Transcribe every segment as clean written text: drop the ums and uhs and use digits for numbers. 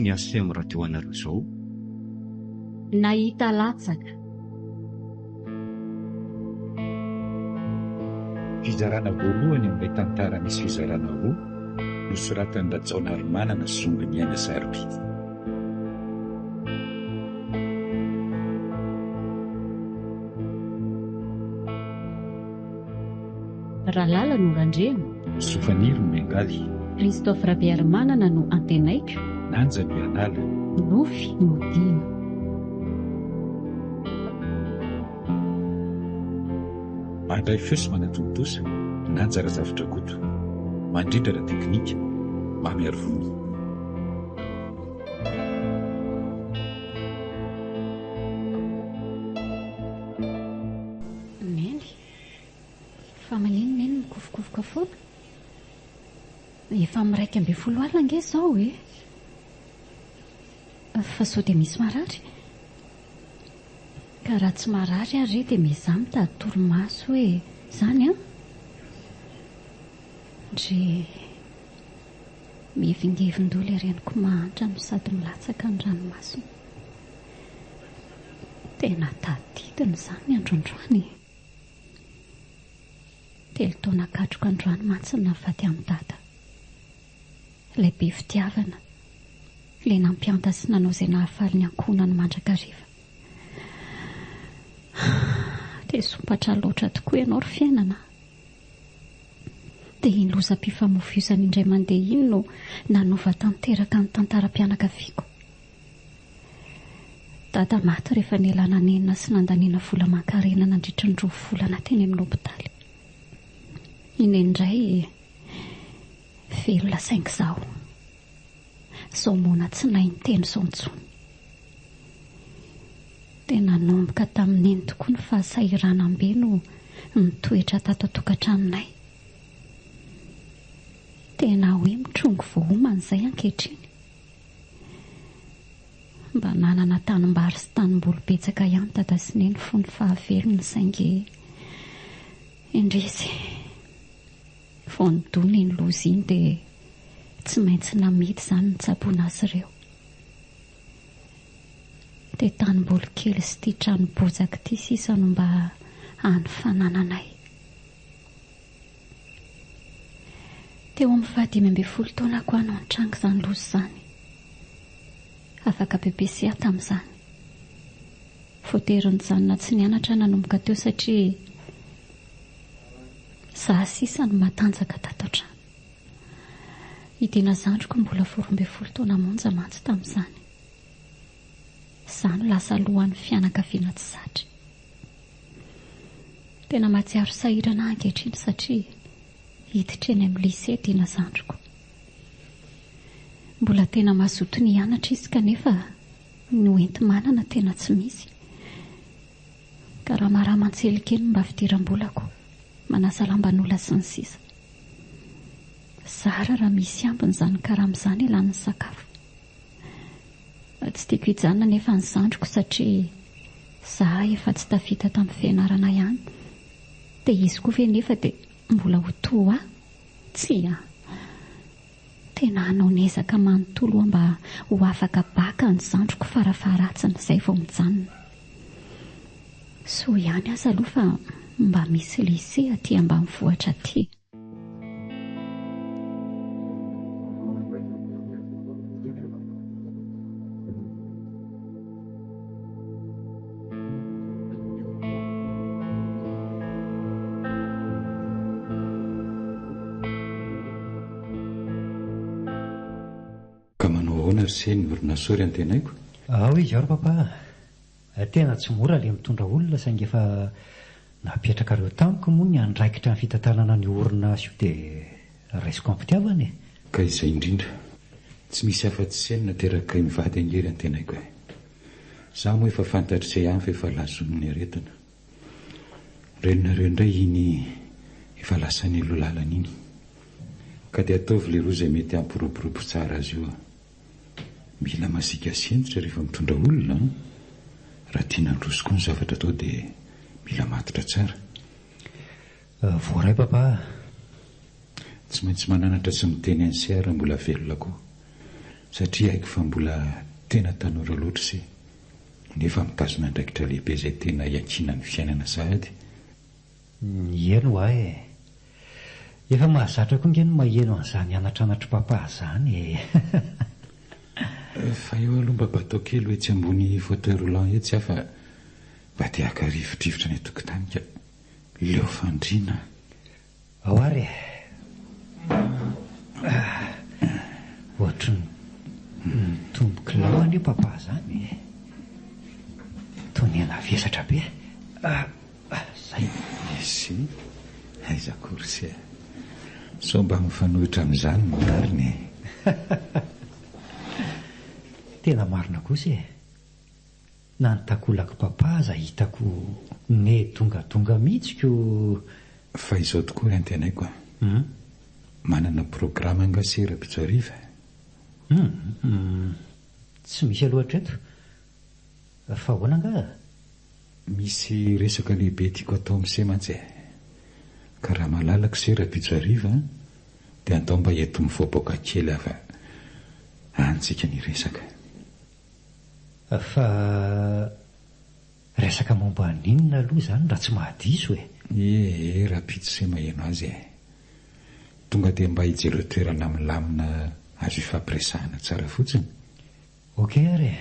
ny asemo raha teo anareo izao. Nahita latsaka. Fizarana voalohany amin'ilay tantara misy fizarana roa nosoratan'ny Rajaona Arimanana sy Zonganiaina Sarobidy. Rahalala no Randremo. Sofaniry no Mengaly. Christophe Rabearimanana no Antenaiko. Nanja no Anala. Nofy no Dina. Mandray feo sy manatontosa Nanja Razafitra Koto. Mandrindra ra teknika Mamy Arivony. Famaliny neny mikofokofoka foana. Efa miraika amby folo alina nge zao fa sao dia misy marary. Ka raha tsy marary ary dia mizaha mitady torimaso hoe zany ndry mivingevindolo ireniko mahantra no sady milatsaka ny ranomasina. Tena tadidiny izany androandroany. Telo taona katroka androany mantsy navady amin'ny dada. Ilay be fitiavana, ilay nampianta sy nanao izay nahafaly ny ankohonany mandrakariva. Dia sompatra loatra tokoa ianao ry fiainana. Dia iny lozam-pifamofoizana indray mandeha iny no nanova tanteraka ny tantaram-pianakaviako. Dada maty rehefa nialana nenina sy nandaniana vola mankarena nandritry ny roa volana teny amin'ny hopitaly. Iny indray velona saingy izao. Sao mona tsy nainy teny izao intsony. Dia nanomboka tamin'iny tokoa ny fahasahiranam-be no nitoetra tato an-tokantranonay. Tena hoe mitrongo voahomana izay ankehitriny. Mba nanana tanimbary sy tanimboly betsaka ihany dada sy neny fony fahavelony saingy indrisy vao nidony iny loza iny dia tsy maintsy namidy izany ny tsaboana azy ireo. Dia tanimboly kely sy ity trano bozaka ity sisa no mba hanofanananay. Teo amin'ny 25 taona koa no nitrango izany loza izany. Afaka BBC tamin'izany. Voatery nijanona tsy nianatra nanomboka teo satria zaho sisa no matanjaka tato an-trano. Idina zandriko mbola 14 taona monja mantsy tamin'izany. Izany lasa lohan'ny fianakaviana tsy zatra. Tena mahatsiaro sahirana ankehitriny satria hiditra eny amin'ny lycée idina zandriko. Mbola tena mazoto ny hianatra izy kanefa ny hoenti-manana tena tsy misy. Ka raha maraman-tsely kely mba fidiram-bolako, manasa lamban'olona sy ny sisa. Zara raha misy ambiny izany karamizany ilàny ny sakafo. Tsy tiako hijanona nefa ny zandriko satria zaho efa tsy tafita tamin'ny fianarana ihany. Dia izy koa ve nefa dia mbola ho toa tsy tena hanao nezaka manontolo mba ho afaka baka ny zandriko farafaharatsiny izay vao mijanona. So ihany aza aloha fa mba misy lycée aty ambanivohitra aty. Ka manao ahoana ry se ny orinasory Antenaiko? Hoe zaro papa, tena tsy mora ilay mitondra olona saingy efa napetraka ireo tamiko moa ny andraikitra ny fitantanana ny orinasa io dia raisiko ampitiavana. Ka izay indrindra tsy misy afa-tsy saina nateraka mivady angery Antenaiko. Zaho moa efa fantatr' izay ihany fa efa lazon'ny aretina. Renonareo indray iny efa lasa ny lolalana iny. Ka dia ataovy le roa izay mety ampiroborobo tsara azy io. Mila masika sentitra rehefa mitondra olona. Raha tiana androso koa ny zavatra atao dia mila matotra tsara. Voaray papa. Tsy maintsy mananatra sy miteny an'sy ara mbola velona koa. satria haiko fa mbola tena tanora loatra se nefa mitazona ndraikitra lehibe izay tena hiankiana ny fiainana sahady. Eno ahy efa mahazatra koa ngeny maheno an'izany anatranatry papa zany fa eo aloha mba batao kely hoe tsy ambony fauteuil roulant etsy aho fa mba te haka rivotrivotra ny atokotany ka leo fandriana ao ary ohatry ny tombokilao any papa zany tony ana vesatra be zay isy aiza kory so mba mifanohitra amin'izany mariny tena marina kosa na nitakolako papa za hitako ne dongadonga mihitsiko fa izao tokoa ry antenaiko manana programa ngasera pitsariva tsy misy aloatra eto fa hoana nga misy resaka lehibe tiako atao amin'se mantsy ka raha malalako sera-pitsariva dia andao mba eto mivoaboaka kely afa antsika ny resaka fa resaka momba ninona aloha zany raha tsy mahadiso raha pitse maheno azy tonga dia mba hijereo toerana milamina azo ifampiresahana tsara fotsiny. Okey ary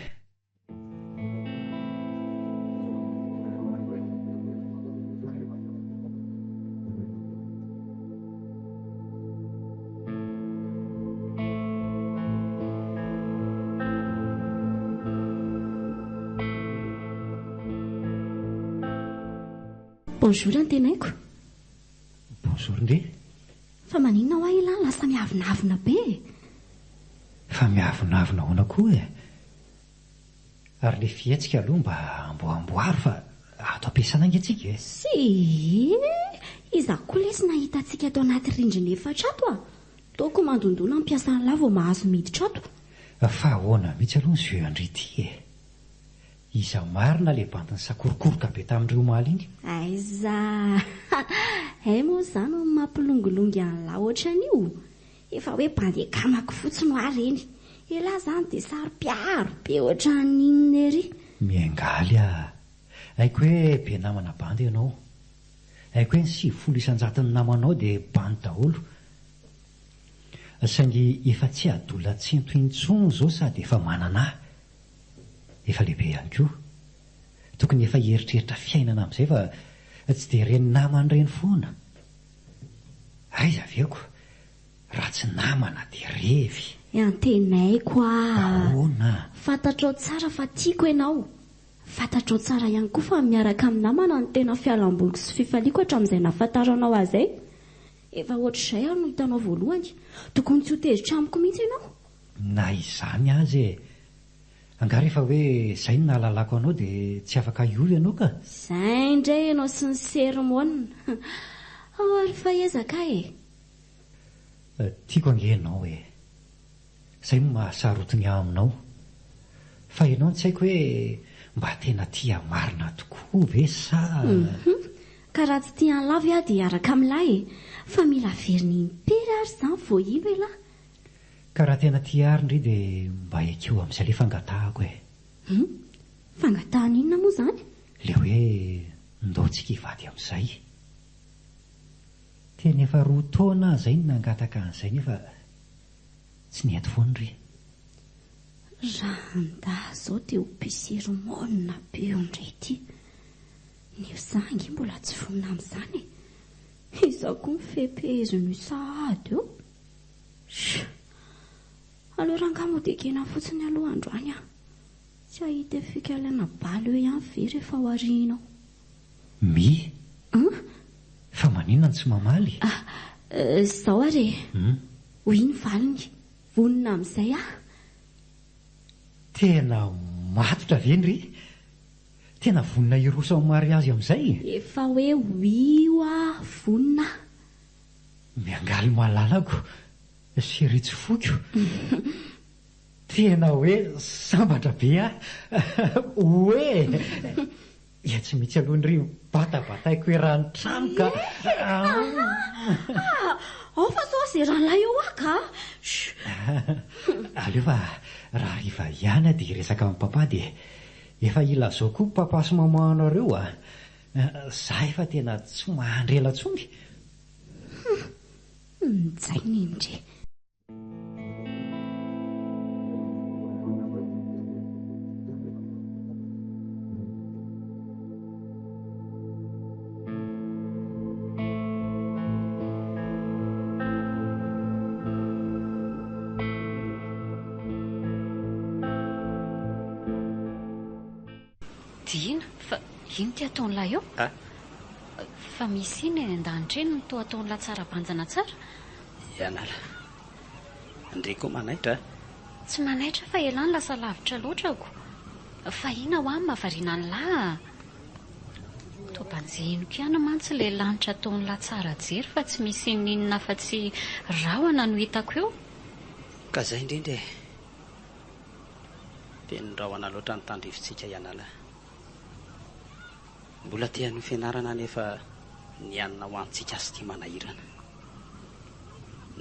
Bonjour antenaiko. Bonjour ndre. Fa maninona ho ahy lasa miavonavona be. Fa miavonavona hoana koa ary le fietsika aloha mba amboamboary fa ato ampiasana angatsika Si, izaho koa lesy nahita antsika ato anaty rindrina efatra ato toko mandondona ampiasana lava vao mahazo miditra ato. Fa ahoana mihitsy aloha ny zio andrity iza marina le bandiny sakorokoroka be tamin'ireo maly iny. Aiza moa izany no mampilongolongy an'lahy ohatran'io. Efa hoe bandy ekamako fotsiny ho ary eny. Ela zany dia saro-piaro be ohatran'inona ery. Miangaly haiko hoe be namana bandy ianao. Haiko hoe ny 700 namanao dia bandy daholo. Saingy efa tsy adola tsento intsony izao sady efa manana efa lehibe ihany koa. Tokony efa heritreritra fiainana amin'izay fa tsy dia reny namana reny foana. Aiza aveako raha tsy namana dia revy. Antenaiko ahoana? Fantatrao tsara fa tiako ianao. Fantatrao tsara ihany koa fa miaraka amin'ny namana ny tena fialamboliko sy fifaliako hatramin'izay nahafantaranao azy. Efa ohatr'izay aho no hitanao voalohany. Tokony tsy ho tezitra amiko mihitsy ianao. Na izany azy angary efa hoe izay no nahalalako anao dia tsy afaka hiovy ianao ka. Izay indray ianao sy ny sermonina. Ao ary fa ezaka tiako angenao izay no mahasarotiny aho aminao. Fa ianao tsy haiko hoe mba tena tia marina tokoa ve sa ka raha tsy tia ny lava aho dia araka amin'lahy fa mila veriny impery ary izany vao ino lahy. Ka raha tena tia ary indray dia mba ekeo amin'izay le fangatahako fangatahana inona moa izany? Le hoe ndaontsika hivady amin'izay. Tena efa 2 taona izay no nangataka an'izay nefa tsy niety foana ry. Raha nda izao dia ho mpiseromonina be eo indray ity. Ny zangy mbola tsy vonona amin'izany izaho koa mifehezino sahady eo. Aleo rangamo dia kena fotsiny aloha androany tsy ahita fikaliana baly eo ihany ve rehefa ho arianao. Fa maninona tsy mamaly? Izao ary hoy ny valiny vonona amin'izay Tena matotra ve ry? Tena vonona irosa amin'ny mariazy amin'izay? Efa hoe hoio vonona. Miangaly malalako sy ritsy foko. Tena hoe sambatra be hoe tsy mitsy alohan'ry batabataiko hoe raha ny trano ka ao fa sao izay ran'ilay eo aka. Aleo fa raha riva ihany dia resaka amin'ny papa dia efa ila zao koa papa sy mama anareo a. Zaho efa tena tsy mahandry ela tsony. Mijaina indre. Dina, fa ino ty ataon'ilay eo? Fa misy iny an-danitra eny no toa ataon'ilay tsara banjana tsara? Ianala, andre koa manaitra. Tsy manaitra fa elany lasa lavitra loatrako. Fa ina ho amin'ny mahavariana an'lahy. Toa banjeniko ihany mantsy ilay lanitra ataon'ilay tsara jery fa tsy misy ninona fa tsy rahona no hitako eo. Ka izay indrindra teny rahona loatra ny tandrivintsika Ianala. Mbola tia ny fianarana nefa ny anina ho antsika sy tia manahirana.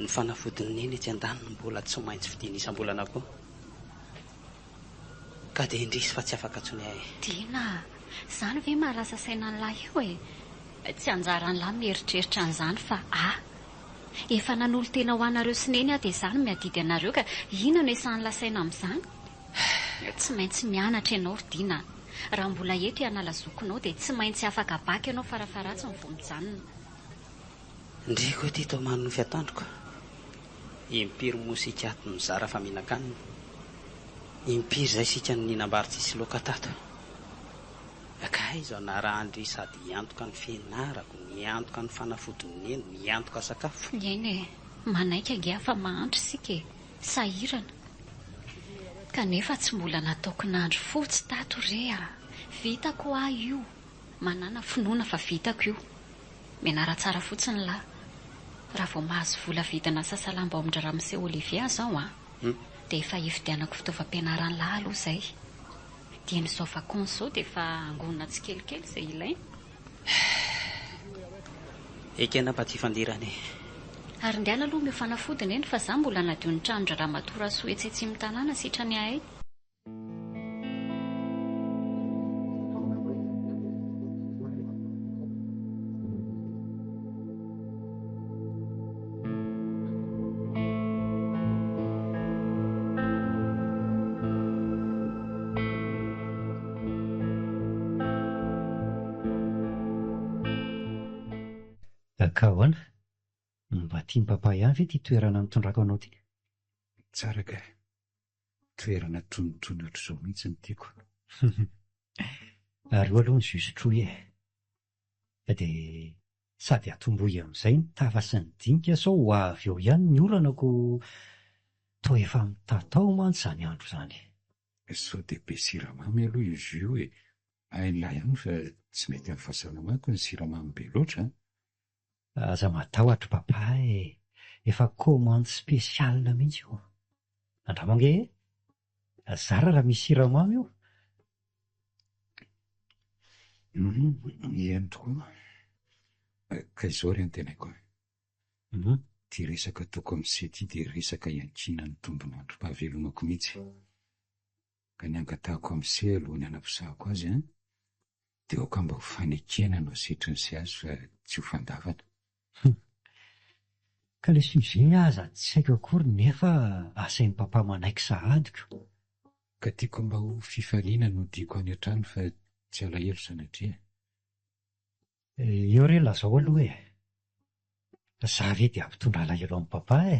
Ny fanafodiny neny etsy an-daniny mbola tsy maintsy vidiana isam-bolana koa. Ka dia indrisy fa tsy afaka tsony ahy. Dina, izany ve mahalasa saina an'lahy io e? Tsy anjaran'lahy mieritreritra an'izany fa efa nanolo tena ho anareo sy neny dia izany miadidy anareo ka inona no esan'ny lasaina amin'izany? Tsy maintsy mianatra ianao Dina. Raha mbola eto ianala zokonao dia tsy maintsy afaka baky ianao farafaratsy ny vao mijanona. Ndreko ty tomany no fiatandroko. Impiry moa sika ato mizara fa mihinan-kanina. Impiry izay sika ny ninam-bary tsisy loka tato. Ka izao na raha andry sady hiantoka ny fianarako, hiantoka ny fanafodiny neny, hiantoka sakafo. Eny e, manaika ge fa mahandry sika e, sahirana. Kanefa tsy mbola nataoko nandro fotsy tato re vitako io. Manana finoana fa vitako io. Menara tsara fotsiny lahy. Raha vao mahazo vola vidina sasalamba ao amin'ny Ramose Olivia zao dia efa hividianako fitaovam-pianaran'ny lahy aloha izay. Dia n'izao vakansa izao dia efa angonina tsikelikely izay ilaina. Ekena mba ty fandirany. Ary ndiana aloha mifanafodiny eny fa za mbola nadio ny tranondra Ramatoa Soa etsy tanàna sitra ny ahay. Ka hoana? Mba tiany papa ihany ve ty toerana nitondrako anao ty? Tsara ka. Toerana tonotony ohatr'izao mihitsy ny tiako. Ary aloha ny zosotro e. Dia sady atombohy amin'izay ny tafa sy ny dinika sao ho avy eo ihany ny oranako. Toa efa mitatao mantsy izany andro izany. Sao dia be siramamy aloha izy io e. Hain'lahy ihany fa tsy mety amin'ny fahasalamako ny siramamy be loatra. Aza matahotra papa e. Efa commande spéciale mihitsy io. Andramange zara raha misy siramamy io. Ihany tokoa. Ka izao ry antenaiko. Ty resaka ataoko amin'izay ty dia resaka iankiana ny tombon'androm-pahavelomako mihitsy. Ka ny angatahako amin'izay alohan'ny hanampisahako azy dia aoka mba ho fanekena no setriny sy azy fa tsy ho fandavana. Ka ilay sujet aza tsy haiko akory nefa asain'ny papa manaiky sahadiko. Ka tiako mba ho fifaliana no diako any an-trano fa tsy alahelo sanatria. Eo re lazao aloha e. Za ve dia ampitondra alahelo amin'ny papa e.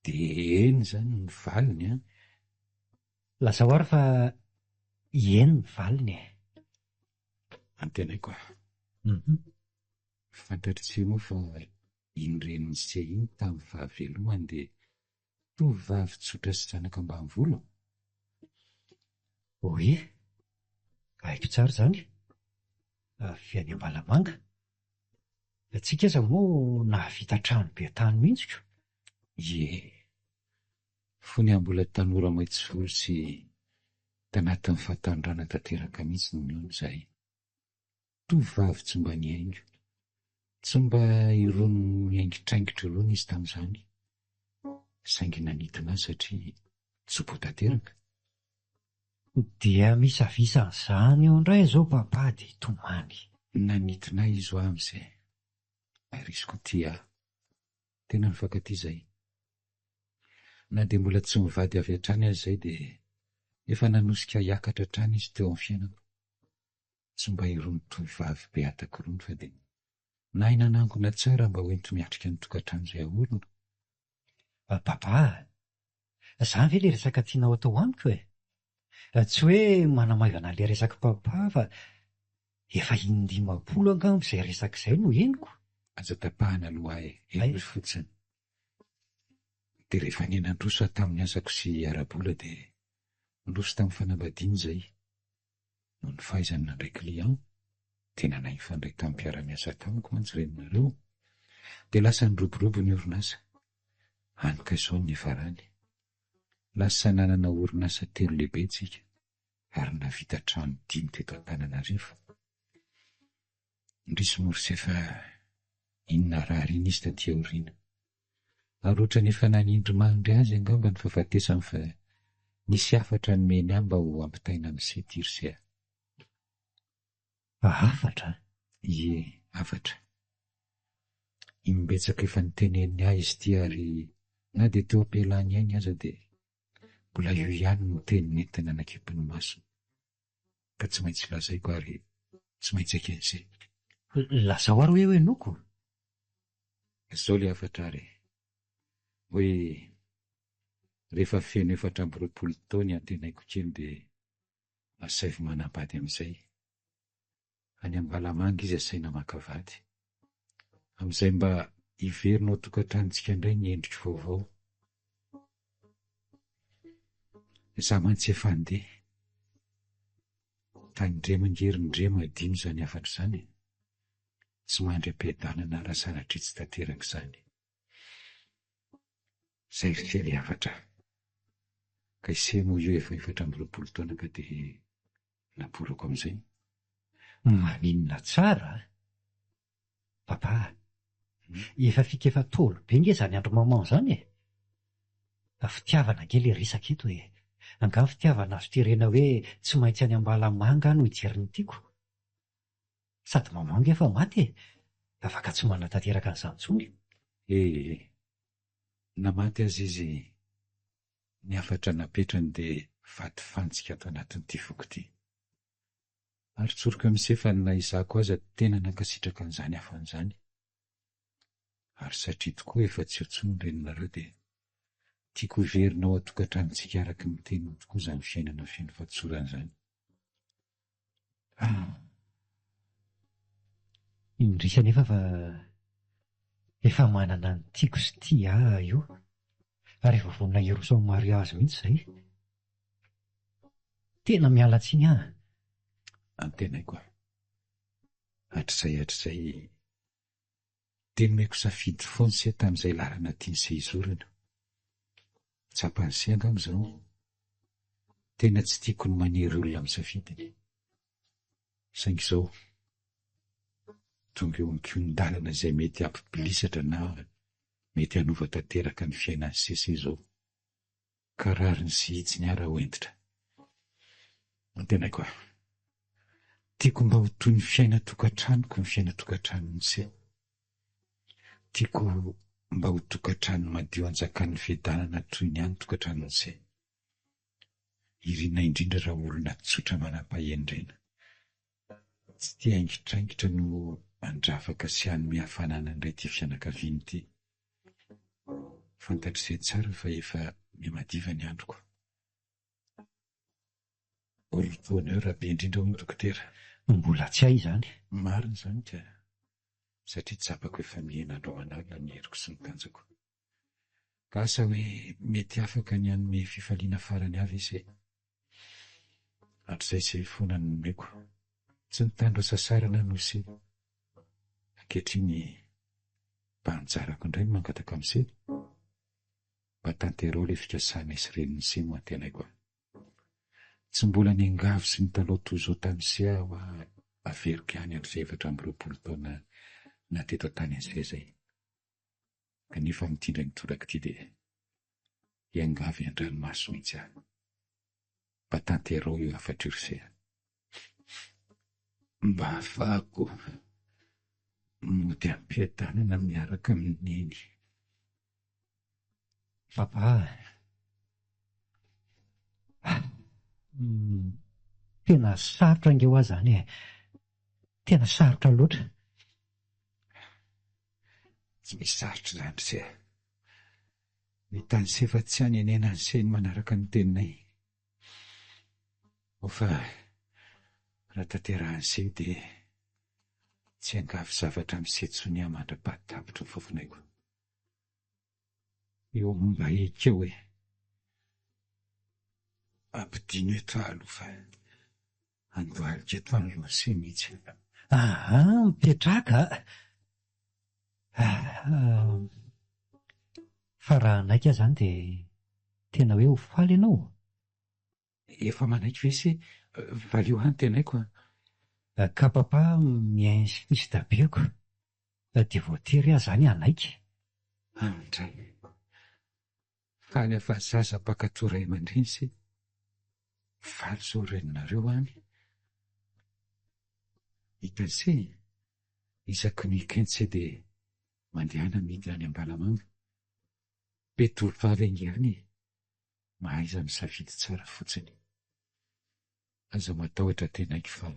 Dia eny izany ny valiny Lazao ary fa eny ny valiny e. Antenaiko fantatry moa fa iny reniny izay iny tamin'ny fahavelomany dia tovovavy tsotra sy zanaka ambany volo. Oe, haiko tsara izany. Avy any Ambalamanga. Tsika aza moa nahavita trano be tany mihitsy. Fony mbola tanora maitso volo sy tanatin'ny fahatanjana tanteraka mihitsy no nono izahay. Tovovavy tsy mba niainga. Tsy mba irony miaingitraingitra irony izy tamin'izany, saingy nanitona azy satria tsy botateraka. Dia misavisan'izany eo indray izao papa dia tomany. Nanitona izy ho amin'izay. Ary izy koa tia ahy. Tena nifankatia izay. Na dia mbola tsy mivady avy hatrany azy izay dia efa nanosika hiakatra hatrany izy teo amin'ny fiainako. Tsy mba irony tovovavy be atako irony fa dia nahay nanangona tsara mba hoento miatrika ny tokantrano izay ahorona. Papa, izany ve ilay resaka tianao atao amiko e? Tsy hoe manamaivana ilay resaka papa fa efa 15 angamba izay resaka izay no henoko. Aza tapahana aloha eny fotsiny. Dia rehefa nenandroso tamin'ny asako sy arabola dia ndroso tamin'ny fanambadiana izay. Noho ny fahaizany nandray klian, tena nahifandray tamin'ny mpiara-miasa tamiko manjirenareo. Dia lasa niroborobo ny orinasa. Anoka izao ny farany. Lasa nanana orinasa 3 lehibe tsika, ary navita trano 5 teto Antananarivo. Ndrisy morse fa inona rary iny izy taty aoriana. Ary ohatran efa nanindry mandry azy angamba ny fahafatesany fa nisy afatra nomeny ahy mba ho ampitaina amin'ny setirse. Afatra? Ie, afatra. Imbetsaka efa niteneniny ahy izy ty ary na dia teo am-pialany ainy aza dia mbola io ihany no teny nentina nakipiny masony. Ka tsy maintsy lazaiko ary tsy maintsy aken'izay. Lazao ary hoe noko? Izao le afatra ary. Hoe rehefa feno 24 taona antenaiko kely dia asaivy manampady amin'izay. Any Ambalamanga izy asaina makavady. Amin'izay mba hiverinao tokantranontsika indray ny endrika vaovao. Izaho mantsy efa andeha. Tandremangerinindrema 5 izany afatra izany. Tsy mandry ampiadana raha sanatria tsy tanteraka izany. Izay kely afatra. Ka isemo io efa 24 taona ka dia naporako amin'izay. Maninona tsara? Papa, efa fika tolo be nge izany andro maman izany e. Fitiavana kely resaka eto e. Angamba fitiavana azo tirena hoe tsy maintsy any Ambalamanga no hijeriny tiako. Sady maman nge efa maty e. Afaka tsy manatanteraka an'izany intsony. Namaty azy izy ny afatra napetrany dia vaty fantsika ato anatin'ity foko ity. Ary tsoroka misefa na izako aza tena nankasitraka an'izany afan'izany. Ary satria tokoa efa tsy otsony reninareo dia tiako iverinao atokantranontsika araka ny teniny tokoa izany fiainana feno fatsorana izany. Indrisy anefa fa efa manana ny tiako sy tia io. Ary efa vonona hiroso amin'ny mariazy mihitsy izay. Tena miala tsiny aho. Antenaiko aho. Hatr'izay teny meko safidy foana se tamin'izay lalana tiany se izorana. Tsapany se angamba izao. Tena tsy tiako ny maniry olona misafidiny. Saingy izao tonga eo an-kion-dalana izay mety hampipilisatra na mety hanova tanteraka ny fiainany sese izao. Ka rariny sy hitsiny ara hoentitra. Antenaiko aho. Tiako mba ho toy ny fiaina tokantranoko ny fiaina tokantranony se. Tiako mba ho tokantrano madio anjakan'ny fiadanana toy ny any tokantranony se. Irina indrindra raha olona tsotra manam-pahendrena. Tsy tia haingitraingitra no andravaka sy hanome hafanana indray ty fianakaviany ity. Fantatrizay tsara fa efa mihamadiva ny androko. Olon-taoneo raha be indrindra hono dokotera. Mbola tsy hay izany. Marina izany ka. Satria tsapako efa mihenandro manala ny heriko sy ny tanjako. Ka asa hoe mety afaka ny hanome fifaliana farany avy izy. Hatr'izay se foana ny nomeko. Tsy nitandro sasarana no se. Ankehitriny mba anjarako indray ny mangataka amin'ny se. Mba tanterao ilay fikasana isy reniny se mo antenaiko aho. Tsy mbola ny angavo sy ny taloha toy izao tamin'ny se aho averiko ihany hatr'izay 24 taona na teto tany an'izay zay. Kanefa mitindra ny toraka ity dia iangavy an-dranomasy mihitsy aho. Mba tanterao io afatra irsea. Mba ahafahako mody ampiadanana miaraka amin'ny neny. Papa, tena sarotra angeo azy zany e. Tena sarotra loatra. Tsy misy sarotra zany se. Ny tany sefa tsy any enena ny seny manaraka ny teninay. Fa raha tanterahan' seo dia tsy angavy zavatra misetsony ahy mandra-pahatapitra ny fofonaiko. Eo momba ekeo hoe ampidino eto alofa andohalika eto amin'ny se mihitsy. Mipetraka. Fa raha naika zany dia tena hoe ho faly ianao. Efa manaiky ve se valio hany tenaiko a? Ka papa mi-insiste dabeako dia voatery aho zany hanaika. Andray, faly afa zaza mpakatoray aman-dreny se faly zao reninareo any. Hita se isaky ny weekend se dia mandehana miditra any Ambalamanga. Petolo fahavengany mahaiza misafidy tsara fotsiny. Aza matahotra tenaiky fa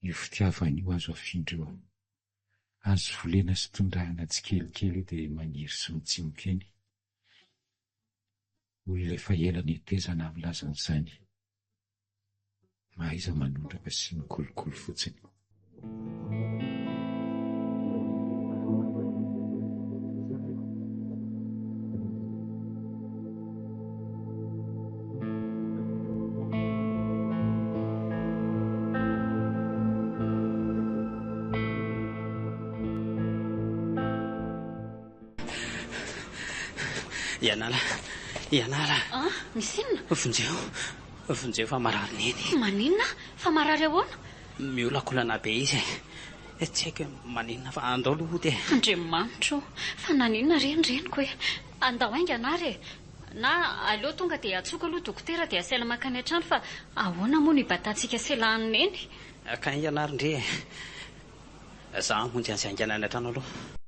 io fitiavana io azo afindreo. Azo volena sy tondrahana tsikelikely dia maniry sy mitsimoka eny. Olona efa ela netezana amin'ny lazan'izany. Mahaiza manondraka sy mikolokolo fotsiny. Ianala. Misy inona? Vonjeo fa marary neny. Maninona? Fa marary ahoana? Miolakolana be izy. Tsy haiko maninona fa andao aloha ody. Andriamanitro, fa naninona reniko hoe andao ainga anary na aleo tonga dia atsoka aloha dokotera dia asela makany an-trano fa ahoana moa ny batantsika selahany neny? Ka ianary ndre. Zaho monjy an'izay anganany an-trano aloha.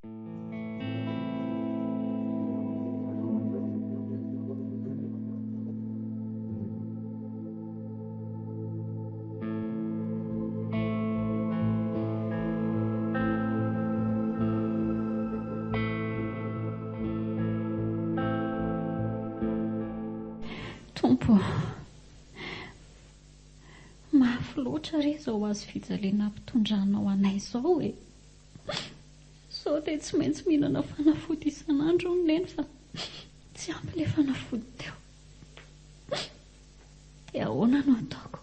Tompo, mafy loatra re izao azo fijaliana ampitondranao anay izao e. Sao dia tsy maintsy mihinana fanafody isan'andro ny neny fa tsy ampy ilay fanafody teo. Dia ahoana no ataoko?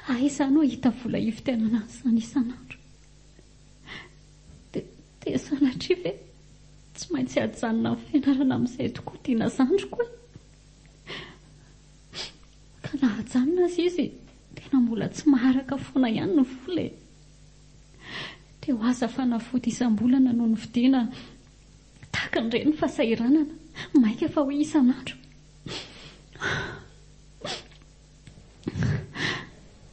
Aiza no hita vola hivitenana an'izany isan'andro? Dia sanatria ve tsy maintsy hajanona amin'ny fianarana amin'izay tokoa tiana zandriko e. Ka na hajanona azy izy tena mbola tsy maharaka foana ihany ny vola e. Dia ho aza fanafody isam-bolana no nividiana tahaka an'ireny fahasahiranana maika fa hoe isan'andro.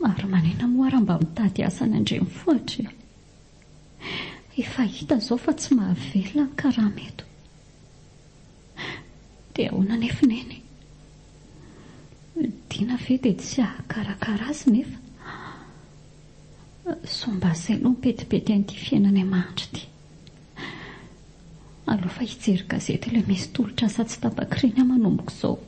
Ary manena moa raha mba mitady asa ny andrenivohitra. Efa hita izao fa tsy mahavelona ny karama eto. Dia ahoana nefa neny? Dina ve dia tsy ahakarakara azy nefa? Somba izay no mipetipety an'ity fiainana mahandro ity. Aloha fa hijery gazety ilay misy tolotra asa tsy tapakireny aho manomboko izao.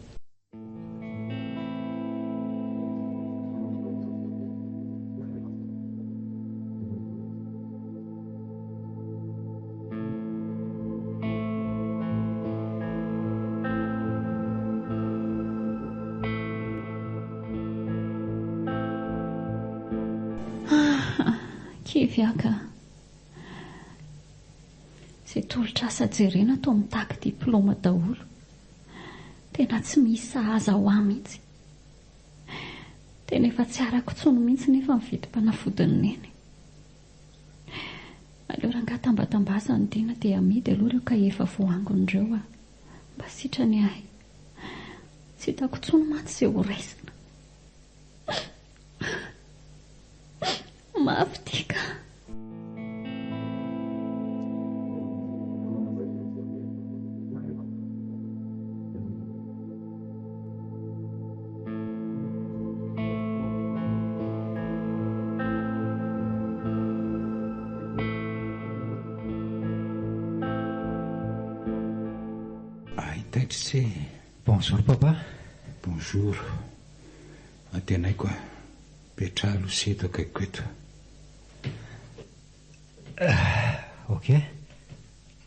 Kiviaka, izay tolotra asa jerena tao mitaky diploma daholo. Tena tsy misy sahaza ho ahy mihitsy. Tena efa tsy arako intsony mihitsy nefa mividy-panafodiny neny. aleo raha ngatambatambazany tena dia amidy aloha ireo ka efa voangon'ireo a mba sitrany ahy tsy hitako tsony mantsy izay ho raisina mafy tika. Bonjour papa. Bonjour. Atenaiko a petralo seto akaiko eto. Ok.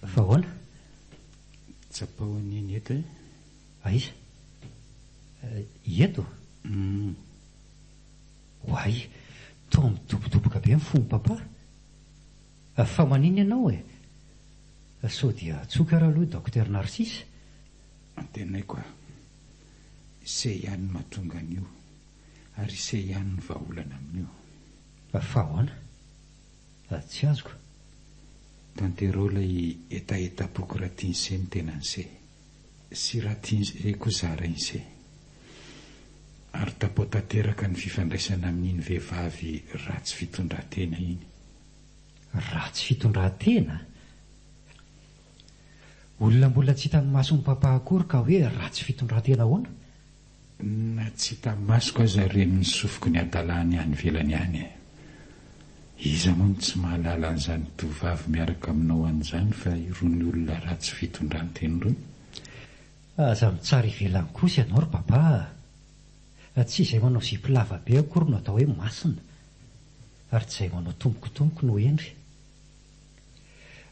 Fa hoana? Tsapao an'iny eto e? Aiza? Eto? Hoay, toa midobodoboka be mifono papa. Fa maniny ianao e? Sao dia tsoka raha aloha Docteur Narcisse. Atenaiko a se ihany mahatonga an'io ary se ihany ny vahaolana amin'io. Fa hoana? Tsy azoko. Tanterao ilay etaeta-poko raha tian'se ny tenan'se sy raha tian'se koa zarain'se ary tapao tanteraka ny fifandraisana amin'iny vehivavy ratsy fitondran-tena iny. Ratsy fitondran-tena? Olona mbola tsy hitan'ny mason'ny papa akory ka hoe ratsy fitondran-tena hoana? Na tsy hitan'ny masoko aza reniny sofoko ny adalany any velany any. Iza moa tsy mahalala an'izany tovavy miaraka aminao an'izany fa irony olona ratsy fitondran-tena irony. Aza mitsara ivelany kosa ianao ry papa. Tsy izay manao zipo lava be akory no atao hoe masina ary tsy izay manao tombokotomboka no endry.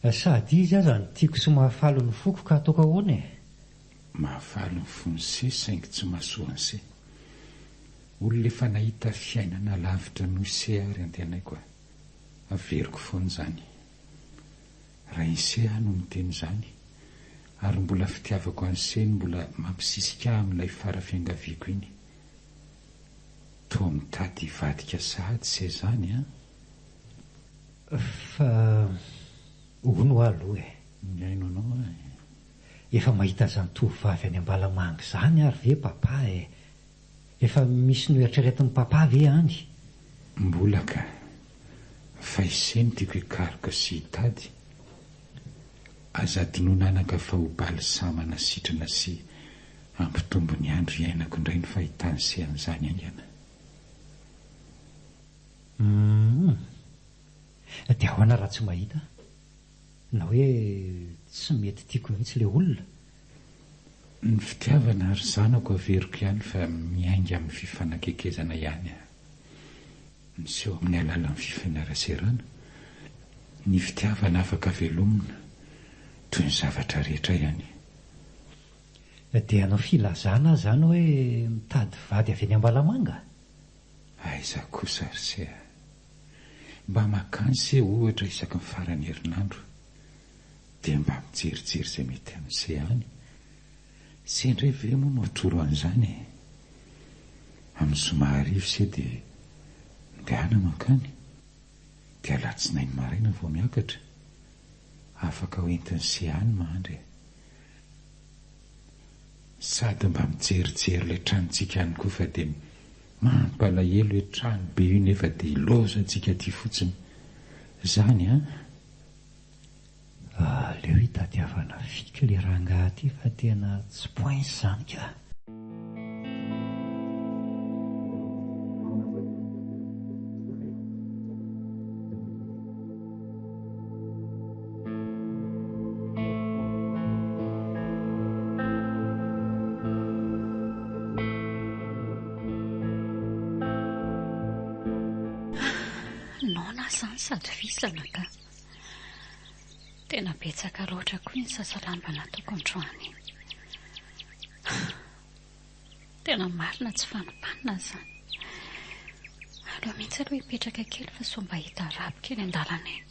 Sady izy aza ny tiako sy mahafaly ny foko ka ataoko ahoana e? Mahafaly ny fonse saingy tsy mahasoa an'se. Olona efa nahita fiainana lavitra noho se ary antenaiko a. Averiko foana izany. Raha inse aho no miteny izany ary mbola fitiavako an'se ny mbola mampisisika amin'ilay farafiangaviako iny. Toa mitady hivadika sahady se izany a. Fa ono aloha e. Miaino anao e. Efa mahita izany tovovavy any Ambalamanga izany ary ve papa e? Efa misy no eritreretin'ny papa ve any? Mbola ka. Fa iseny tiako hikaroka sy hitady. Aza dinonanaka fa ho baly samana sitrana sy ampitombo ny andro iainako indray ny fahitany se an'izany aingana. Dia ahoana raha tsy mahita? Na hoe tsy mety tiako mihitsy ilay olona? Ny fitiavana ary zanako averiko ihany fa miainga amin'ny fifanakekezana ihany. Miseho amin'ny alalan'ny fifanaraserana. Ny fitiavana afaka velomina toy ny zavatra rehetra ihany. Dia hanao filazana izany hoe mitady vady avy any Ambalamanga? Aiza kosa ry se. Mba makany se ohatra isaky ny farany herinandro dia mba mijerijery izay mety amin'se any. Se indray ve moa no atoro an'izany e? Amin'ny somarivo se dia ndehana makany dia alatsinainy maraina vao miakatra. Afaka hoentin'ny se any mandry. Sady mba mijerijery ilay tranontsika any koa fa dia mampalahelo hoe trano be io nefa dia iloza antsika ty fotsiny. Izany a? Aleo hitadiavana fika ilay rangahy ty fa tena tsy point izany ka. Sady visana ka tena betsaka loatra koa ny sasalamba nataoko androany. Tena marina tsy fanopanina izany. Aleo mihitsy aloha hipetraka kely fa so mba hita rabo kely an-dalana eny.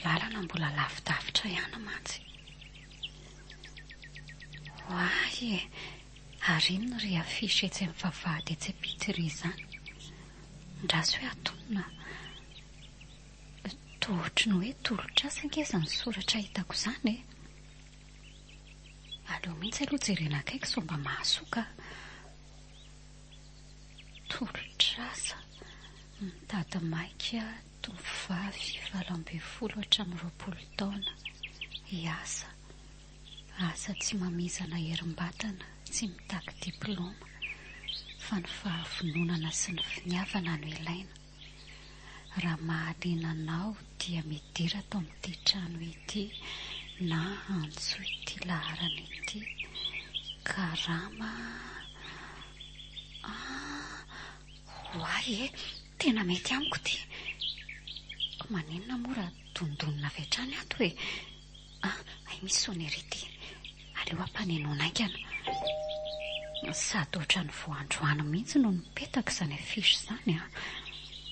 Lalana mbola lavidavitra ihany mantsy. Hoay e, ary iny ry afisy etsy amin'ny vavahady etsy Pitry izany. Ndraso hoe atonina toa ohatry ny hoe tolotrasa ankeza ny soratra hitako izany e. Aleo mihitsy aloha jerena akaiky so mba mahasoka. Tolotrasa mitady maika tovovavy 20 taona hiasa. Asa tsy mamizana herim-batana, tsy mitaky diploma, fa ny fahavinonana sy ny finiavana no ilaina. Raha mahaliana anao dia midira tao amin'ity trano ity na antso ity laharana ity. Karama. Hoay e, tena mety amiko ty. Maninona moa raha dondonina avy hatrany ato hoe ay misy sonerity. Aleo ampanenona aikana. Sady ohatran'ny voandroano mihitsy no nipetaka izany afisy izany a.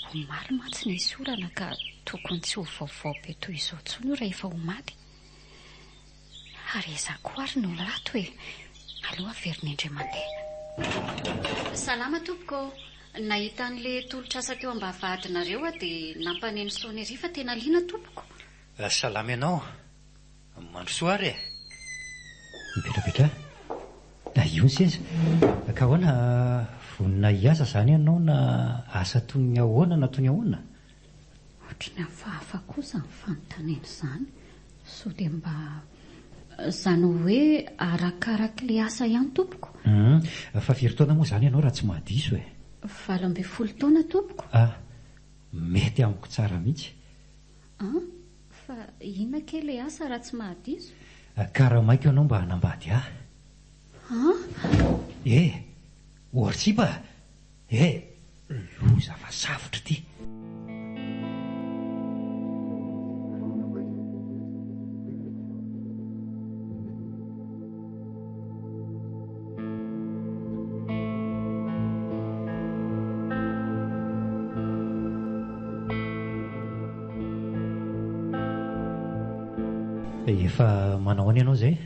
Omaly mantsy nisy orana ka tokony tsy ho vaovao be toy izao intsony io rehefa omaly. Harezako ary no rato hoe aleo averina indray mandeha. Salama tompoko. Nahita an'le tolotrasa teo ambavahadinareo dia nampaneno sonery fa tena liana tompoko. Salama ianao. Mandrosoa ary e. Mipetrapetra. Io seza. Ka hoana vonina hiasa izany ianao na asa toy ny ahoana na toy ny ahoana? Ohatrany hafahafa kosa ny fanontaniana izany. So dia mba izany hoe arakarak'ilay asa ihany tompoko. Fa firy taona moa izany ianao raha tsy mahadiso e? 20 taona tompoko. Mety amiko tsara mihitsy. Fa inona ke ilay asa raha tsy mahadiso? Karamaiko ianao mba hanambady ahy. Ortsipa. Loza fa safotra ty. Efa manao any ianao izay?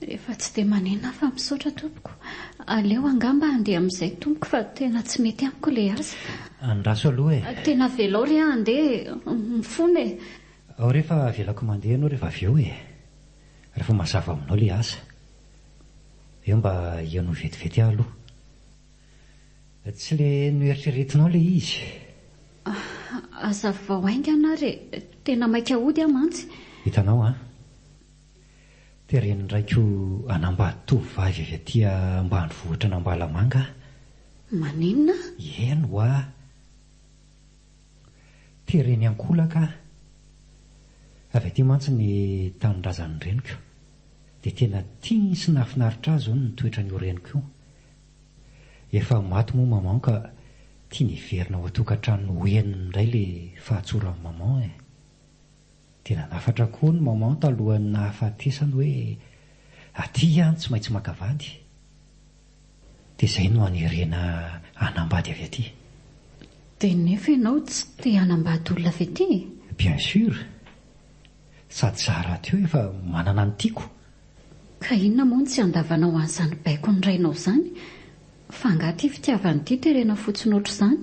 Efa tsy dia manena fa misaotra tompoko. Aleo angamba andeha amin'izay tompoko fa tena tsy mety amiko ilay asa. Andraso aloha e. Tena velao ry andeha mifona e. Ao rehefa velako mandeha ianao rehefa avy eo e. Rehefa mazava aminao ilay asa. Eo mba ianao vetivety aho aloha. Tsy ilay noeritreretinao ilay izy. Azava haingana re. Tena maika hody aho mantsy. Hitanao tereny ndraiky anambady tovovavy avy aty ambanivohitra n'Ambalamanga. Maninona? Eno tereny Ankolaka. Avy aty mantsy ny tanindrazan'ny reniko. Dia tena tia sy nahafinaritra azy ny toetra ny reniko io. Efa maty moa maman ka tia niverina ao an-tokantrano hoeniny indray ilay fahatsoran'ny maman e. Tena nafatra koa ny maman talohan'ny nahafatesany hoe aty ihany tsy maintsy makavady. Dia izay no hanerena hanambady avy aty. Dia nefa ianao tsy te hanambady olona avy aty? Bien sûr. Sady zara teo efa manana ny tiako. Ka inona moa tsy andavanao an'izany baiko ny rainao izany? Fa angaty fitiavany ity terena fotsiny ohatr' izany.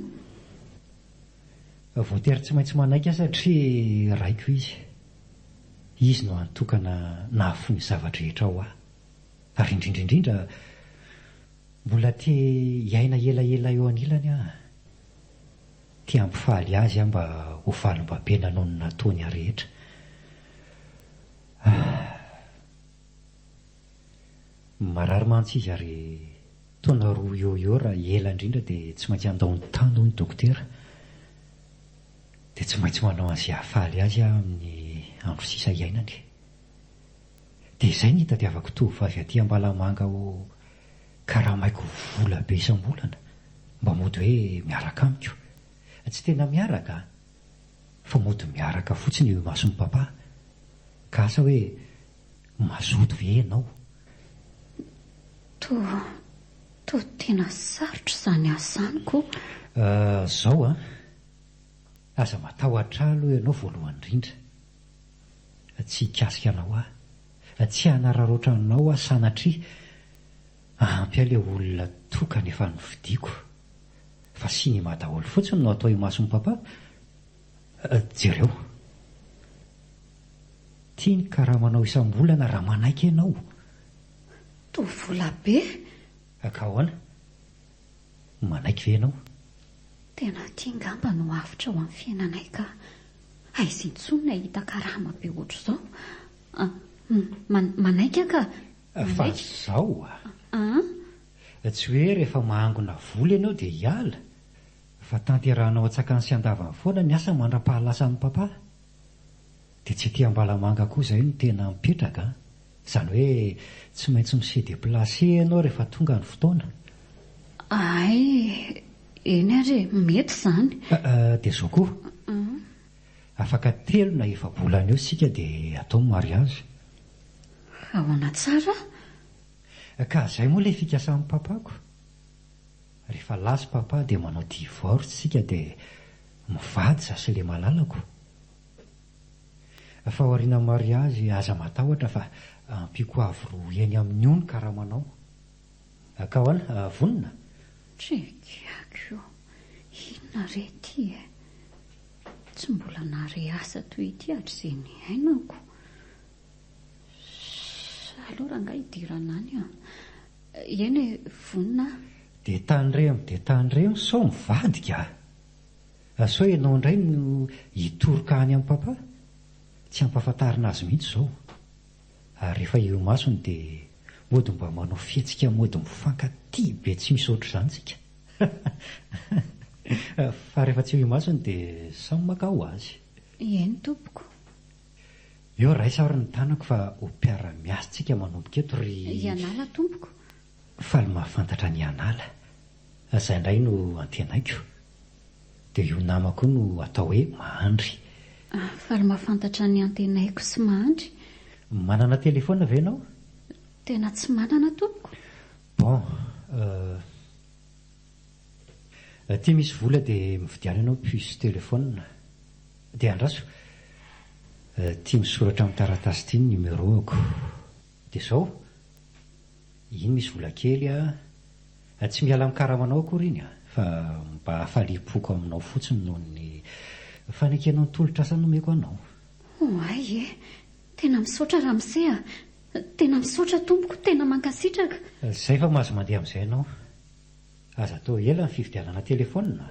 Voatery tsy maintsy manaika satria raiko izy. Izy no antokana nahafo ny zavatra rehetra ao aho. Ary indrindrindrindra mbola te hiaina elaela eo anilany aho. Te hampifaly azy aho mba ho falim-babena noho ny nataony ahy rehetra. Marary mantsy izy ary taona 2 eo raha ela indrindra dia tsy maintsy andao ny tany ny dokotera. Dia tsy maintsy manao azy hafaly azy aho amin'ny andro sisa iainany. Dia izay ny hitadiavako tovovavy aty Ambalamanga ho karamaiko vola be isam-bolana mba mody hoe miaraka amiko. Tsy tena miaraka fa mody miaraka fotsiny eo mason'ny papa. Ka asa hoe mazoto ve ianao? To tena sarotra izany asaniko. Zao aza matahotra aloha ianao voalohany indrindra. Tsy hikasika anao aho. Tsy hanararoatra anao aho sanatria ampy ilay olona tokana efa novidiako. Fa sy ny madaholo fotsiny no atao io mason'ny papa. Jereo tiany karaha manao isam-bolana raha manaiky ianao. Tovola be. Ka ahoana? Manaiky ve ianao? Tena tia ngamba no avitra ao amin'ny fiainanay ka aiza intsony nahita karama be ohatr'izao. Manaiky ka. Fa zao tsy hoe rehefa mahangona vola ianao dia hiala, fa tanterahanao atsakany sy andavany foana ny asa mandra-pahalasan'ny papa. Dia tsy tia ambalamanga koa izay no tena mipetraka. Izany hoe tsy maintsy mise déplacé ianao rehefa tonga ny fotoana. Ay, eny ary mety izany. Dia izao koa. Afaka 3 na 4 bolana eo sika dia atao mariazy. Ahoana tsara? Ka izay moa ilay fikasan'ny papako. Rehefa lasa papa dia manao divorce sika dia mivady za sy ilay malalako. Fa aoriana mariazy aza matahotra fa ampiako avy roa eny amin'ny ony karamanao. Ka ahoana, vonona? Trekiako io, inona re ity e? Tsy mbola nahare asa toy ity hatrizay ny ainako. Aleo raha nga hidirana any eny vonina. Dia tandremo sao mivadika. Sao ianao indray no hitoroka any amin'ny papa? Tsy ampahafantarina azy mihitsy izao. Ary rehefa eo masony dia mody mba manao fihetsika mody mifankatia be tsy misy ohatr'izany tsika. Fa rehefa tsy eo masony dia samy maka ho azy. Eny tompoko. Eo raisa ary ny tanako fa ho mpiara-miasa tsika manomboka eto ry... Ianala tompoko. Faly mahafantatra ny Ianala. Izay indray no antenaiko. Dia io namako no atao hoe Mahandry. Faly mahafantatra ny antenaiko sy Mahandry. Manana telefona ve ianao? Tena tsy manana tompoko. Bon, tia misy vola dia mividiana ianao puce telefona. Dia andraso, tia misoratra amin'ny taratasy ity ny numéroako. Dia izao, iny misy vola kely tsy miala amin'ny karamanao akory iny fa mba hafaliam-poko aminao fotsiny noho ny fanekenao ny tolotra asa nomeko anao. Ay tena misaotra ramose tena misaotra tompoko, tena mankasitraka. Izay fa mahazo mandeha amin'izay ianao. Aza atao ela ny fividianana telefona.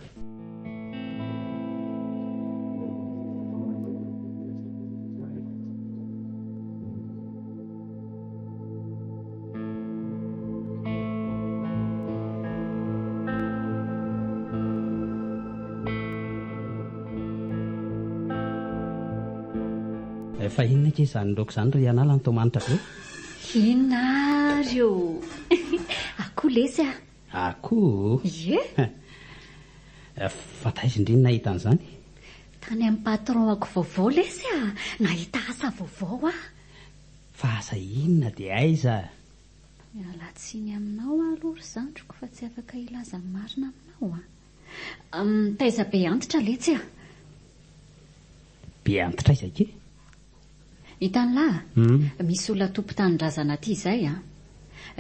Fa inona ke izany laoka izany ry Ianala ny tomanitra be? Inona reo? Akoho lesy Akoho? Ie. Fa taiza indriny nahita an'izany? Tany amin'ny patronako vaovao lesy nahita asa vaovao Fa asa inona dia aiza? Miala tsiny aminao aloha ry zandriko fa tsy afaka ilaza marina aminao taiza be antitra letsy Be antitra aiza ke? Hitan'lahy, misy olona tompo-tanindrazana aty izay dia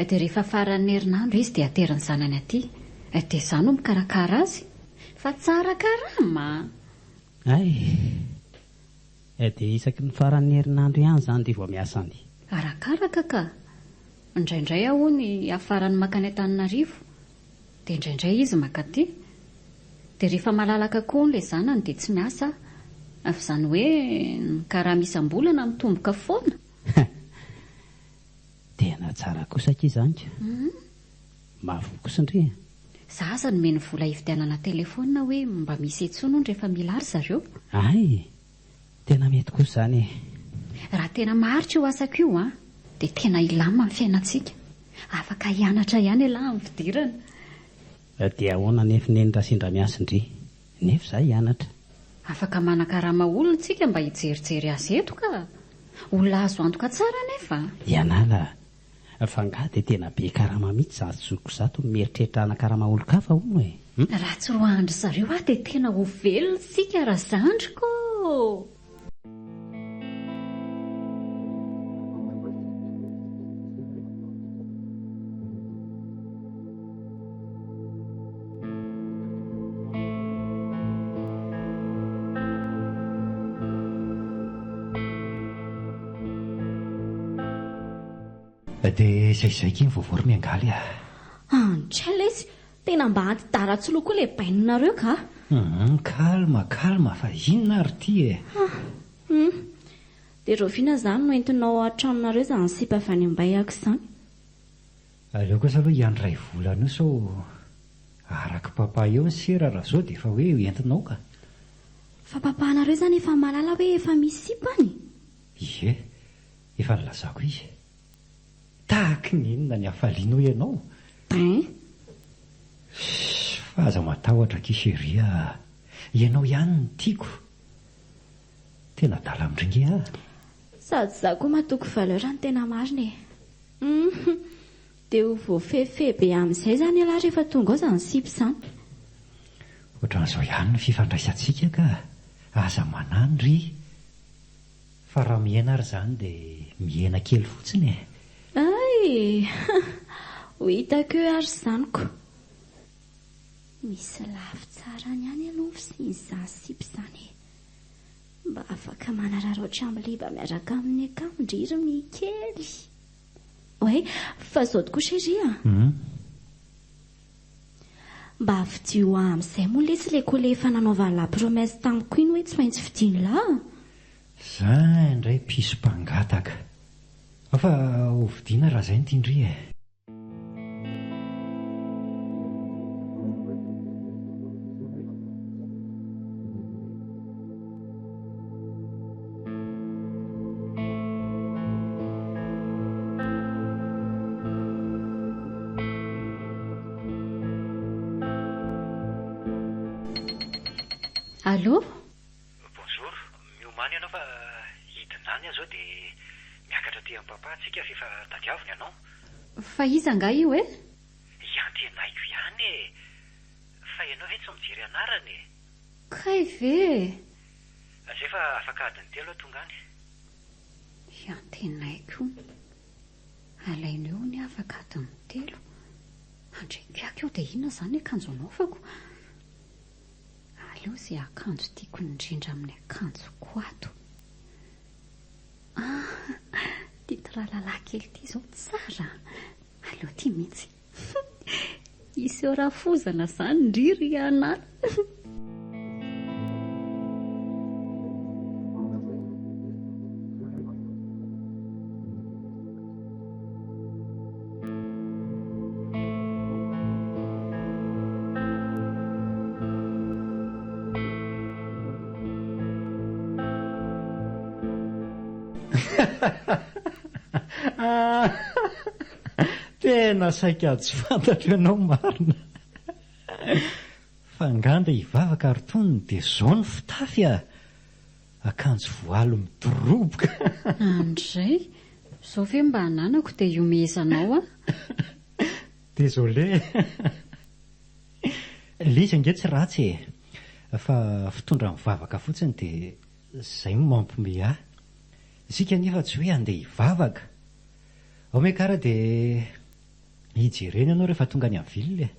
rehefa faran'ny herinandro izy dia ateriny zanany aty. Dia izany no mikarakara azy. Fa tsara karama. Dia isaky ny faran'ny herinandro ihany izany dia vao miasany. Arakaraka ka. Indraindray aho ny afarany makany Antananarivo. Dia indraindray izy makaty. Dia rehefa malalaka koa ilay zanany dia tsy miasa. Fa izany hoe karaha misam-bolana mitomboka foana. Tena tsara kosa ke izany ka. Mahavoa kosa indray. Za aza nomeny vola hividianana telefona hoe mba misy etsono rehefa mila ary zareo. Tena mety kosa izany. Raha tena maharitra io asako io dia tena ilama amin'ny fiainantsika. Afaka hianatra ihany ialahy amin'ny fidirana. Dia ahoana nefa neny raha sendra miasa indray? Nefa izaho hianatra. Afaka manakarama olona tsika mba hijerijery azy eto ka. Olona azo antoka tsara nefa. Ianala, fa ngaha dia tena be karama mihitsy zazoko zato mieritreritra anakarama olon-kafa hono e. Raha tsy roa andro zareo dia tena ho velona sika raha zandriko. Dia izay kiny voavory miangaly a. Antraila izy tena mba antidaratsoloa koa ilay bainonareo ka. Kalma fa inona ary ty e. Dia Roviana izany no entinao an-tranonareo izany sipa avy any am-bayako izany. Aleo kosa aloha iandray volana io sao araka papa eo ny sera raha izao dia efa hoe entinao ka. Fa papanareo izany efa malala hoe efa misy sipa any? Ie, efa nilazako izy. Tahaka ny inona ny hafalianao ianao? Fa aza matahotra kiseria, ianao ihany ny tiako. Tena dala amindringe ah. Sady za koa matoko valeur ny tena marina e. Dia ho voafefe be amin'izay izany ala rehefa tonga ao izany sipa izany. Ohatran'izao ihany ny fifandraisantsika ka. Aza manano ry. Fa raha miaina ary izany dia miaina kely fotsiny e. Ay, ho hitako eo ary izanyko. Misy lafy tsara ny any aloha fisiany izany sipa izany. Mba afaka manararaotra amin'ny liba miaraka amin'ny akamondririny kely. Oe, fa zao tokoa chérie. Mba vidio amin'izay moa lesy ilay koa efa nanaovany la promesse tamiko iny hoe tsy maintsy vidiany lahy. Zay indray piso mpangataka. Fa ho vidiana raha izay ny tindry e. Allô? Bonjour, miomany ianao fa hidinany aho zao dia miakatra aty amin'ny papa antsika fa efa tadiavina ianao. Fa iza nga io e? Iantenaiko ihany e. Fa ianao ve tsy mijery anarany e? Kay ve? Zay fa afaka adiny telo aho tonga any. Iantenaiko. Alaineo ny afaka adiny telo. Andrekako eo dia inona izany akanjo anaovako? Aleo izay akanjo tiako indrindra amin'ny akanjoko ato. Ity tralala kely ity izao tsara. Aleo ity mihitsy. Iseho rafozana izany ndriry anala. Tena saika tsy fantatro ianao marina. Fa nganda hivavaka ary tonony dia izao ny fitafy a. Akanjo voalo midoroboka. Andray, izao ve mba hananako dia iomezanao a? Désolé. Liza nge tsy ratsy e. Fa fitondra mivavaka fotsiny dia izay mampiomehy ahy. Isika nefa tsy hoe andeha hivavaka. Ao mekara dia hijerena ianao rehefa tonga any amin'ny ville.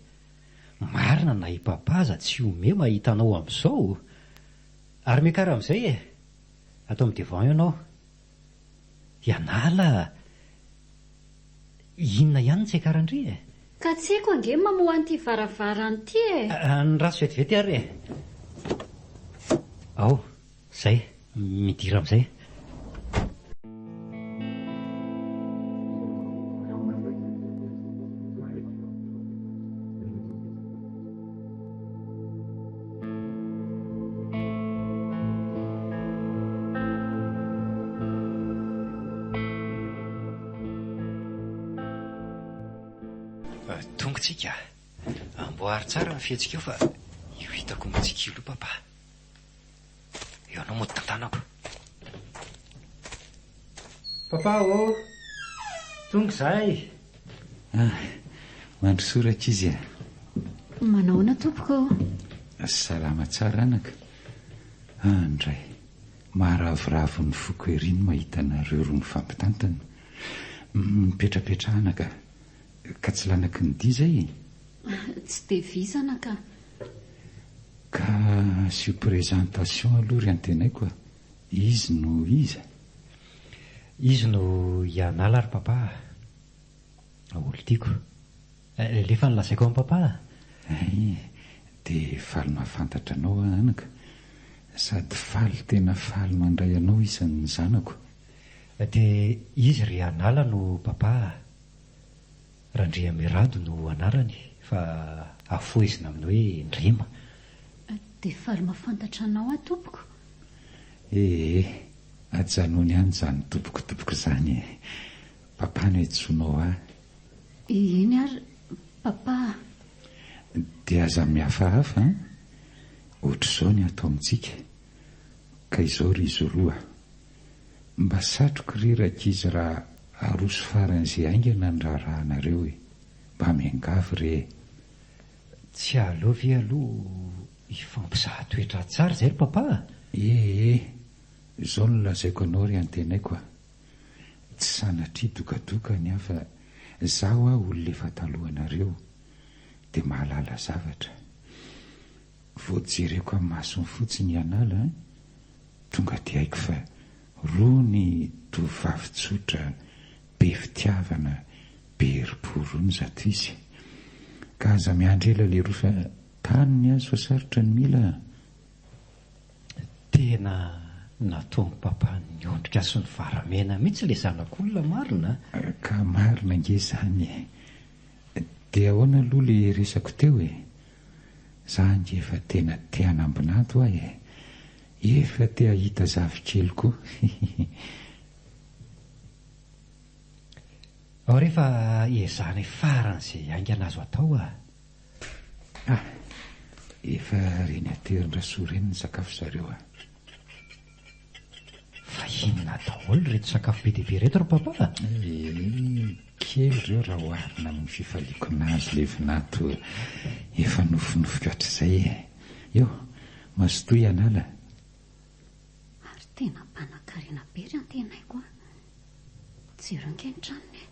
Marina na hipapaza tsy ome mahita anao amin'izao. Ary mekara amin'izay e. Atao amin'ny devant ianao. Ianala. Inona ihany tsy hakarandry e. Ka tsy haiko ange mamoa an'ity varavarana ity e. Ny raso vetivety ary e. Ao, izay. Midira amin'izay. Tongotsika. Amboary tsara ny fihetsika eo fa io hitako mitsikilo papa. Eo anao mody tantanako. Papa o. Tonga izay. Mandrosoraka izy a. Manaona tompoko? Salama tsara anaka. Andray. Maharavoravo ny foko eriny mahita anareo roa mifampitantana. Mipetrapetra anaka. Ka tsy lanaky ny dia izay. Tsy dia vizana ka. Ka sur présentation aloha ry antenaiko a. Izy no iza. Izy no Ianala ary papa. olo tiako lefa nylazaiko amin'ny papa. Dia faly mahafantatra anao anaka, sady faly tena faly mandray anao isan'ny zanako. Dia izy ry Anala no papa, Randria Mirado no anarany, fa afoizina amin'ny hoe Ndrima. Dia faly mahafantatra anao tompoko. Ajanony any izany tompokotopoko izany. Papa no etsoinao aho. Iny ary papa. Dia aza mihafahafa ohatr'izao ny atao amintsika. Ka izao ry izy roa, mba satroko rerakizy raha aroso faran'izay aingana ny raharahanareo mba miangavy re. Tsy aloha ve aloha ifampizaha toetra tsara izay ry papa? Izao no lazaiko anao ry antenaiko a. Tsy sanatria dokadokany aho fa zaho aho olona efa talohanareo dia mahalala zavatra. Voajereko amin'ny masony fotsiny Anala, tonga dia haiko fa roa ny tovovavy tsotra, be fitiavana, be herim-po roa ny zato izy. Ka aza miandrela le roa fa tany ny azo fa sarotra ny mila. Tena nataony papa niondrika sy ny varamena mihitsy le zanak'olona marina. Ka marina nge izany. Dia ahoana aloha le resako teo Zaho nge efa tena te hanambinato aho efa te hahita zavikely koa. Ao rehefa ezany faran'izay aingana azo atao Efa reny aterin-drasoa reny ny sakafo zareo Fa inona daholo reto sakafo be dehibe reto ry papa? Kely ireo raha oharina amin'ny fifaliako nazy le vinato efa nofinofika hatr'izay. Eo, mazotoy Anala. Ary tena mpanan-karena be ry antenaiko jiro ankenitranony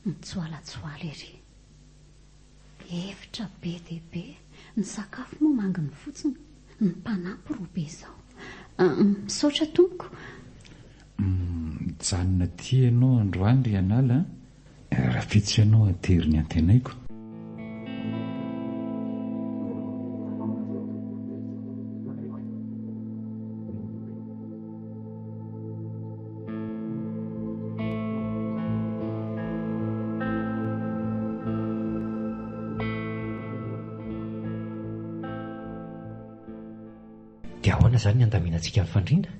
mitsoalatsoala ery. Efitra be dehibe, ny sakafo moa manginy fotsiny, ny mpanampy roa be izao. Misaotra tompoko. Mijanona ty ianao androany ry Anala, raha fitsy ianao atery ny antenaiko. Dia ahoana izany ny andaminantsika ny fandriana?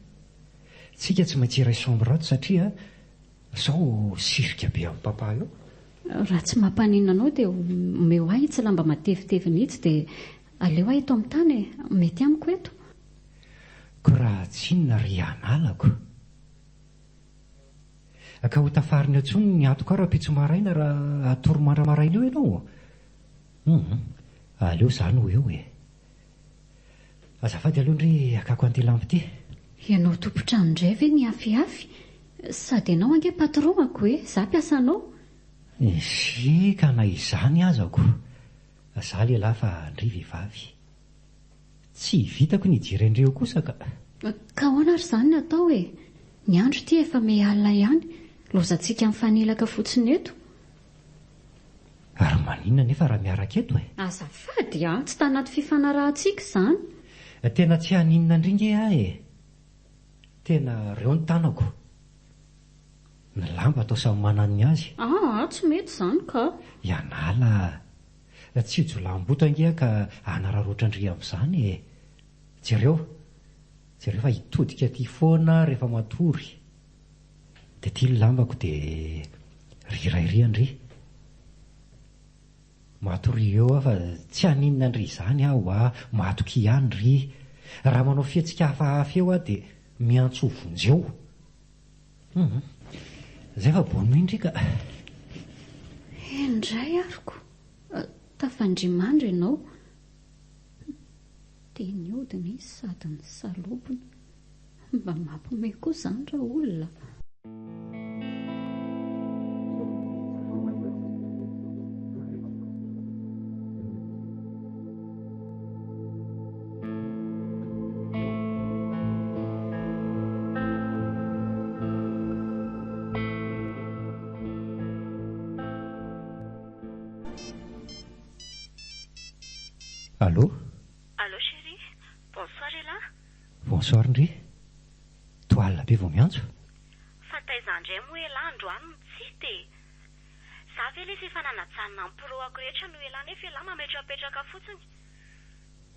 Tsika tsy maintsy iray sombrato satria sao sifika be amin'ny papa eo. Raha tsy mampanina anao dia omeo ahy itsy lamba matevitevy mihitsy dia aleo ahy eto amin'ny tany mety amiko eto. Ko raha tsy inona ry Analako. Ka ho tafariny antsony ny atoko raha pitso maraina raha atoro mandramaraina eo ianao. Aleo izany ho eo Azafady aloha ndry akako an'ity lampy ity. Ianao tompotrano indray ve ny afiafy? Sady ianao ange patron-ako izaho mpiasanao. Ka na izany azako. Izaho lehilahy fa ndry vehivavy. Tsy vitako ny idirendreo kosa ka. Ka ahoana ary izany ny atao Ny andro ity efa me alina ihany, lozantsika mifanilaka fotsiny eto. Ary maninona nefa raha miaraka eto Azafady tsy tanaty fifanarahantsika izany. Tena tsy haninona indringe aho Tena reo ny tanako. Ny lamba atao samy manan'ny azy. Tsy mety izany ka. Anala, tsy hijolam-bota ange ka hanararotra-ndry amin'izany Jereo fa hitodika ty foana rehefa matory. Dia ty lambako dia rirairy matory eo aho fa tsy haninona ndry izany aho matoky ihany ry. Raha manao fihetsika hafahafa eo dia miantso ho vonjeo. Izay fa bony mindrika. Indray ariko tafandrimandry ianao. Dia ny odiny sady ny salobona mba mampome koa izany raha olona. Allô? Allô chéri, bonsoir elahy. Bonsoir ndry. Toalina be vao miantso. Fa taizandray moa elahy androany no tsy dia za ve ilay efa nanajanona ny poroako rehetra no elahy nefa elahy mametrapetraka fotsiny.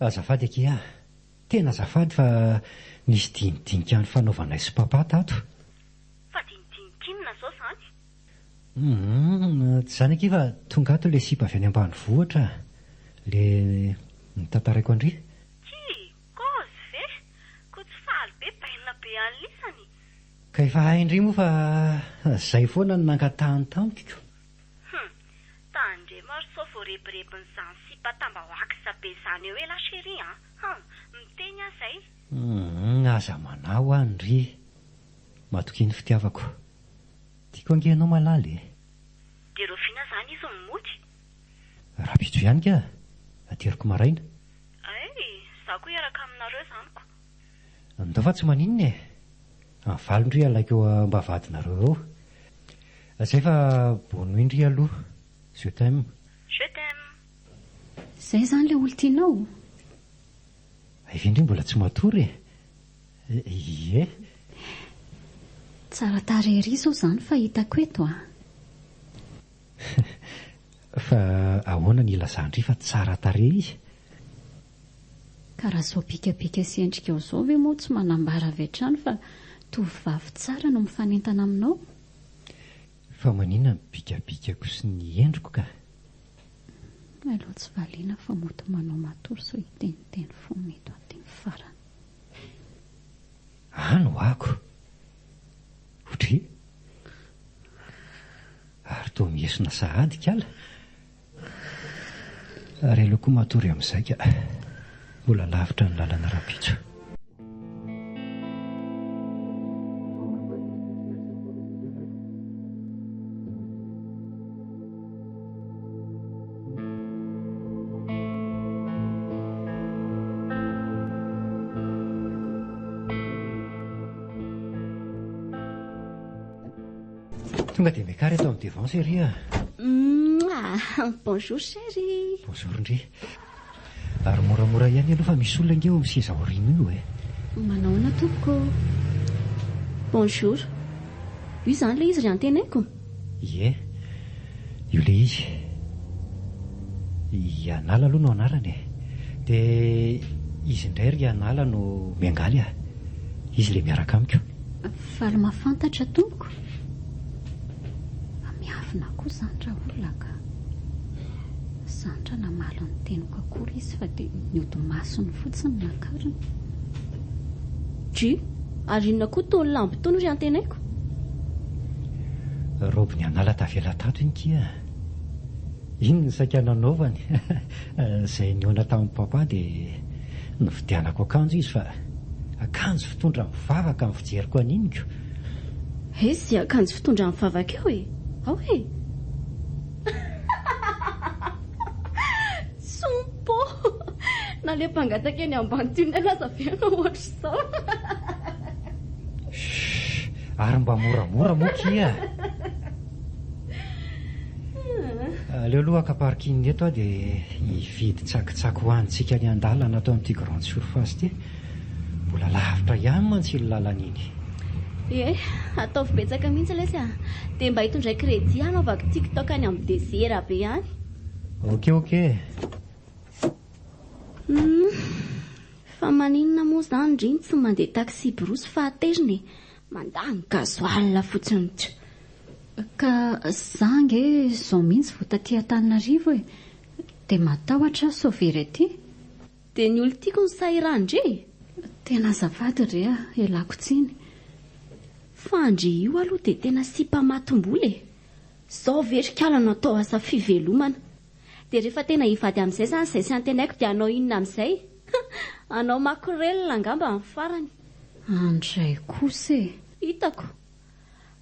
Azafady aky aho. Tena azafady fa nisy dinidinika ny fanaovanay sy papa tato. Fa dinidinikinina zao izany. Tsy izany aky fa tonga ato ilay sipa avy any ambanivohitra. Ilay nitantaraiko andry. Kozy ve? Koa tsy faly be baina be an'lisany. Ka efa hay indry moa fa izay foana no nangatahany tamiko. Tandre maro sao vao rebirebin'izany sipa tamba-hoakisa be izany eo elahy chéri miteny aho izay. Aza manao andry. Matoky ny fitiavako. Tiako angehanao malaly. Dia roviana izany izy no mody. Raha pitso ihany ka. Ateriko maraina. Za koa iaraka aminareo izanyko. Ndao fa tsy maninona e. Avaly indry alaiko eo mba vadinareo eo. Izay fa bono indry aloha. Je t'aime. Je t'aime. Izay izany ilay olo tianao. Avy indry mbola tsy matory e. Ie. Tsara tarery izao izany fa hitako eto Fa ahoana ny ilazandry fa tsara tarehy izy? Karaha zao pikapika sy endrika eo izao ve moa tsy manambara avy hatrany fa tovovavy tsara no mifanentana aminao? Fa maninona ny bikabikako sy ny endriko ka? Aloha tsy valiana fa moto manao matory so hiteniteny fo mety ateny farany. Ano ako? Otry? Ary toa miesina sahady kala. Ary aleoko matory amin'izay ka. Mbola lavitra ny lalana rapitso. Tonga dia mekary eto amin'ny divan chérie. Bonjour chérie. Bonjour ndry. Ary moramora ihany aloha fa misy olona ingeo amin'ny seza aoriana io e. Manao na tompoko. Bonjour. Io izany ilay izy ry antenaiko. Ie. Io ilay izy. Ianala aloha no anarany e. Dia izy indray ry Anala no miangaly ah. Izy ilay miaraka amiko. Faly mahafantatra tompoko. Miafina koa izany raha olona ka. Zandra namaly ny teniko akory izy fa dia niodi-masony fotsiny nakariny. Ary inona koa tony lambo tony ry antenaiko? Roby ny Anala tavela tato iny kia. Iny ny saika nanaovany. Izay niona tamin'ny papa dia nividianako akanjo izy fa akanjo fitondra mivavaka amin'ny fijeriko aniniko. Izy akanjo fitondra mivavaka eo e? Ao e? Sompo! Naleo mpangataka eny ambany tiny lazaviana ohatra izao. Ary mba moramora moa kia. Aleo aloha akaparikiny eto dia hividy tsakitsaky hoanitsika ny an-dalana ato amin'ity grande surface ity. Mbola lavitra ihany mantsy lalana iny. Ataovy betsaka mihitsy ilay izy dia mba hitondray crédit anaovako TikTok any amin'ny désert be any. Ok. Fa maninona moa izany indriny tsy mandeha taxi brosy fahateriny mandany gasoil fotsiny. Ka zange izao mihitsy vao taty Antananarivo e. Dia matahotra sauvery aty. Dia ny olo tiako ny sahirandre. Tena azafady rea elako tsiny. Fa andry io aloha dia tena sipa matombola e. Zao verikala no atao asa fivelomana. Dia rehefa tena hivady amin'izay izany izay sy antenaiko dia anao inona amin'izay? Anao makorelina angamba amin'ny farany. Andray kosa e. Hitako.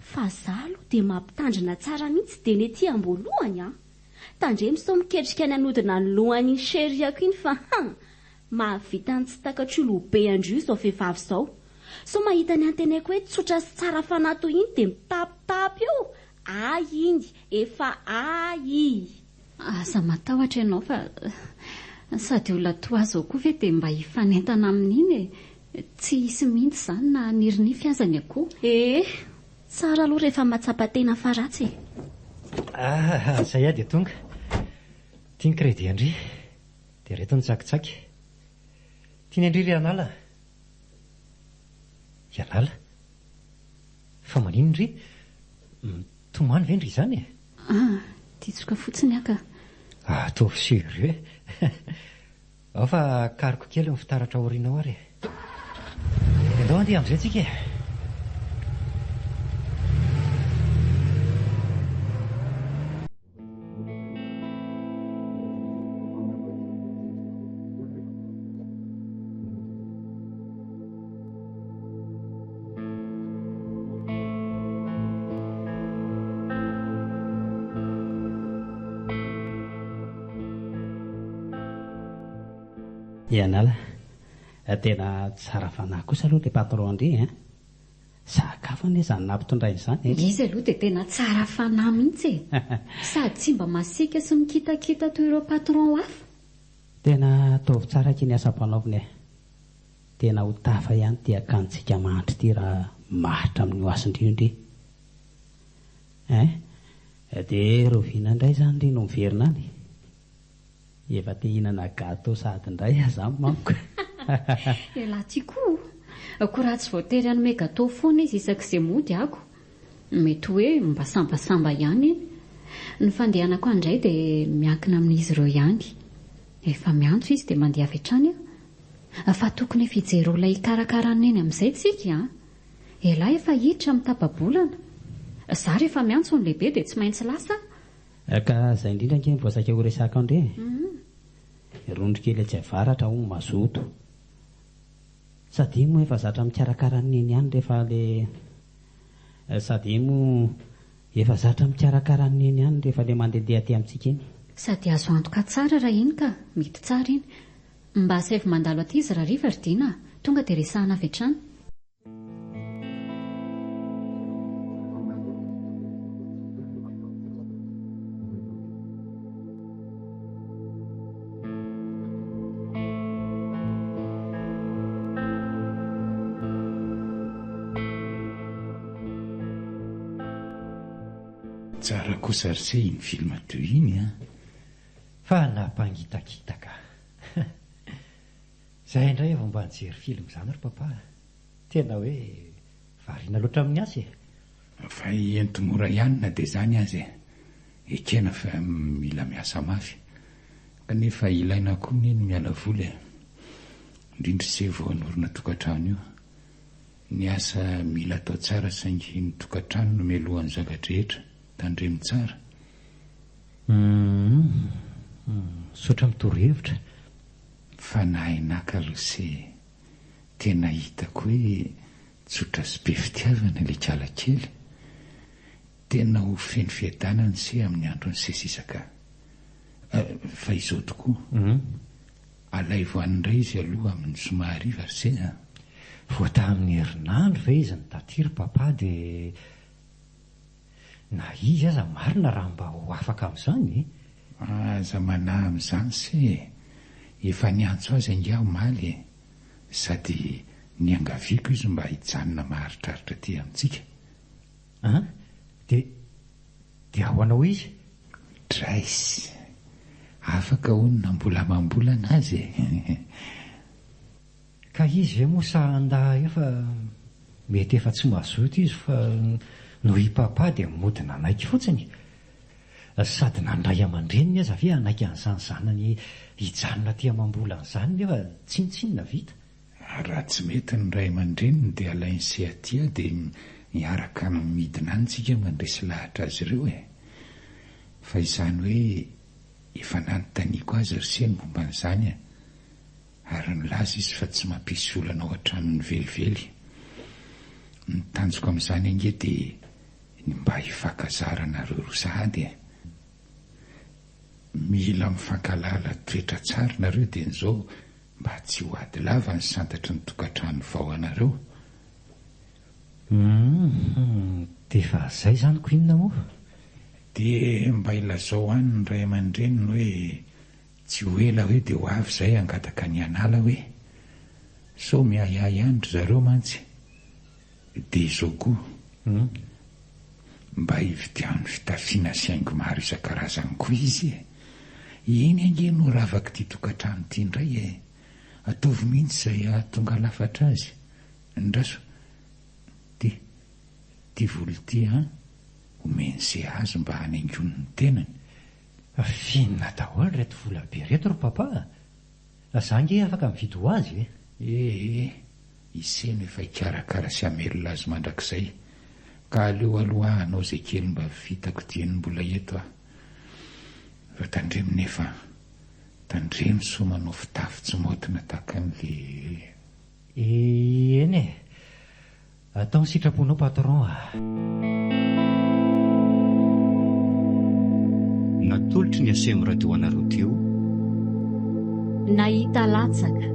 Fa za aloha dia mampitandrina tsara mihitsy dia ny ety ambolohany tandremo sao miketrika ny anodina ny lohany sheriako iny fa mahavita ny tsy takatr'olo be andrio izao vehivavy izao. So mahita ny antenaiko hoe tsotra sy tsara fanato iny dia mitapitapy eo. Ay iny, efa ay. Aza matahotra ianao fa Sady olona toa zao koa ve dia mba hifanentana amin'iny tsy hisy mihitsy izany na niriny fiazany akoho. Tsara aloha rehefa matsapa-tena fa ratsy. Izay dia tonga. Tia ny crédit Andry dia reto ny tsakitsaky. Tia ny Andry ry Anala. I Anala? Fa manino Ndry? Tomany ve Ndry izany e? Titsoka fotsiny aka. Ataovy sérieux e. Ao fa kariko kely ny fitaratra aoriana ao ary. Andao andeha amin'izay tsika e. Ianala, tena tsara fanahy kosa aloha ilay patron Andry. Sakafo anie izany nampitondray izany. Izy aloha dia tena tsara fanahy mihitsy e. Sady tsy mba masika sy mikitakita toy ireo patron hafa. Tena ataovy tsara kiny asa mpanaoviny e. Tena ho tafa ihany ty akantsika mahandry ty raha mahatra amin'ny ho asindrindry. Dia roviana indray izany ry no miverina any. Efa te hihinana gâteau sady indray azamy manko. Elahy tiako. Koa raha tsy voatery hanome gâteau foana izy isak'izay mody ako. Mety hoe mba sambasamba ihany. Ny fandehanako andray dia miankina amin'izy ireo ihany. Efa miantso izy dia mandeha avy hatrany aho. Fa tokony fijery olona hikarakarana eny amin'izay tsika. Elahy efa hiditra amin'ny tapa-bolana. Izaho rehefa miantso ny lehibe dia tsy maintsy lasa. Ka izay indrindra ange ny voasaka ho resaka Andry. Rondry kely tsy avaratra ho mazoto. Sady iny moa efa zatra mikarakara eny ihany rehefa sady iny moa efa zatra mikarakara eny ihany rehefa le mandehandeha aty amintsika iny. Sady azo antoka tsara raha iny ka, mety tsara iny. Mba saivy mandalo aty izy raha riva ry Dina, tonga dia resahana avy hatrany. Tsara kosa ry se iny film toy iny Fa nampangitakitaka. Zahay indray vao mba nijery film izany ry papa. Tena hoe variana loatra amin'ny asa e. Fa entomora ihany na dia izany azy ekena fa mila miasa mafy. Kanefa ilaina koa ny miala voly indrindra se vao hanorina tokantrano io. Ny asa mila atao tsara saingy ny tokantrano no melohan'ny zavadrehetra tandremo tsara. Sotra mitoro-hevitra. Fa nahinaka aloha se tena hitako hoe tsotra sy be fitiavana ilay kala kely. Tena ho feno fiadanana se amin'ny andro ny sesisaka. Fa izao tokoa alay voany indray izy aloha amin'ny somahariva ry se Voata amin'ny herinandro ve izy ny datiry papa dia na izy aza marina raha mba ho afaka amin'izany. Aza manahy amin'izany se efa niantso azy angaho maly sady niangaviako izy mba hijanona maharitraritra aty amintsika. Dia ahoanao izy? Draisy afaka honona mbola mambolana azy Ka izy ve moa sa anda efa mety efa tsy mazoto izy fa no i papa dia modina anaiky fotsiny. Sady nandray aman-dreniny aza ve anaiky an'izany zanany hijanona aty amam-bolana izany nefa tsinitsinina vita. Raha tsy mety ny ray aman-dreniny dia alainy se aty dia miaraka midina any tsika mandresy lahatra azy ireo Fa izany hoe efa nanontaniako azy ry se ny momba an'izany ary nilaza izy fa tsy mampisy olana ao an-tranony velively. Ny tanjoko amin'izany ange dia ny mba hifankazarana ireo sahady mila mifankalala toetra tsara nareo dia n'izao mba tsy ho ady lava ny santatry ny tokantrano vao anareo. Dia fa izay izany koinona moa? Dia mba ilazao any ny ray aman-dreniny hoe tsy ho ela hoe dia ho avy izay angataka ny anala hoe sao miahiahy andro zareo mantsy dia izao koa mba hividiano fitafiana sy haingo maro isan-karazany koa izy eny ange no ravaka ity tokantrano ity indray ataovy mihitsy izay ahatonga lafatra azy ndraso ty volo ity omen'izay azy mba hanaingony ny tenany. Finna daholo reto vola be reto ro papa. Zange afaka mividy ho azy iseno efa hikarakara sy amelona azy mandrakizay ka aleo aloha anao izay kely mba vitako dienim-bola eto fa tandremo nefa tandremo so manao fitafy tsy motina tahaka an'le eny atao ny sitraponao patron natolotry ny asemo radio anareo teo nahita latsaka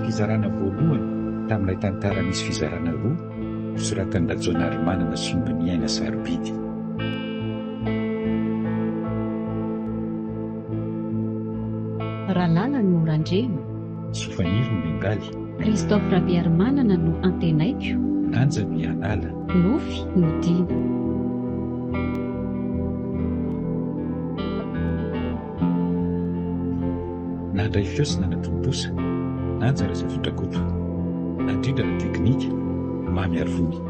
fizarana voalohany tamin'ilay tantara misy fizarana roa soratany rajonary manana somby ny aina sarobidy. Ralala no Randremo, Sofaniry no Bengaly, Christophe Rabiarmanana no Antenaiko, Nanja no Ianala, Nofy no Dino. Nandray fiosina natomposa, Nanja Razafindrakoto, Nandrindra na teknika, Mamy Arvony.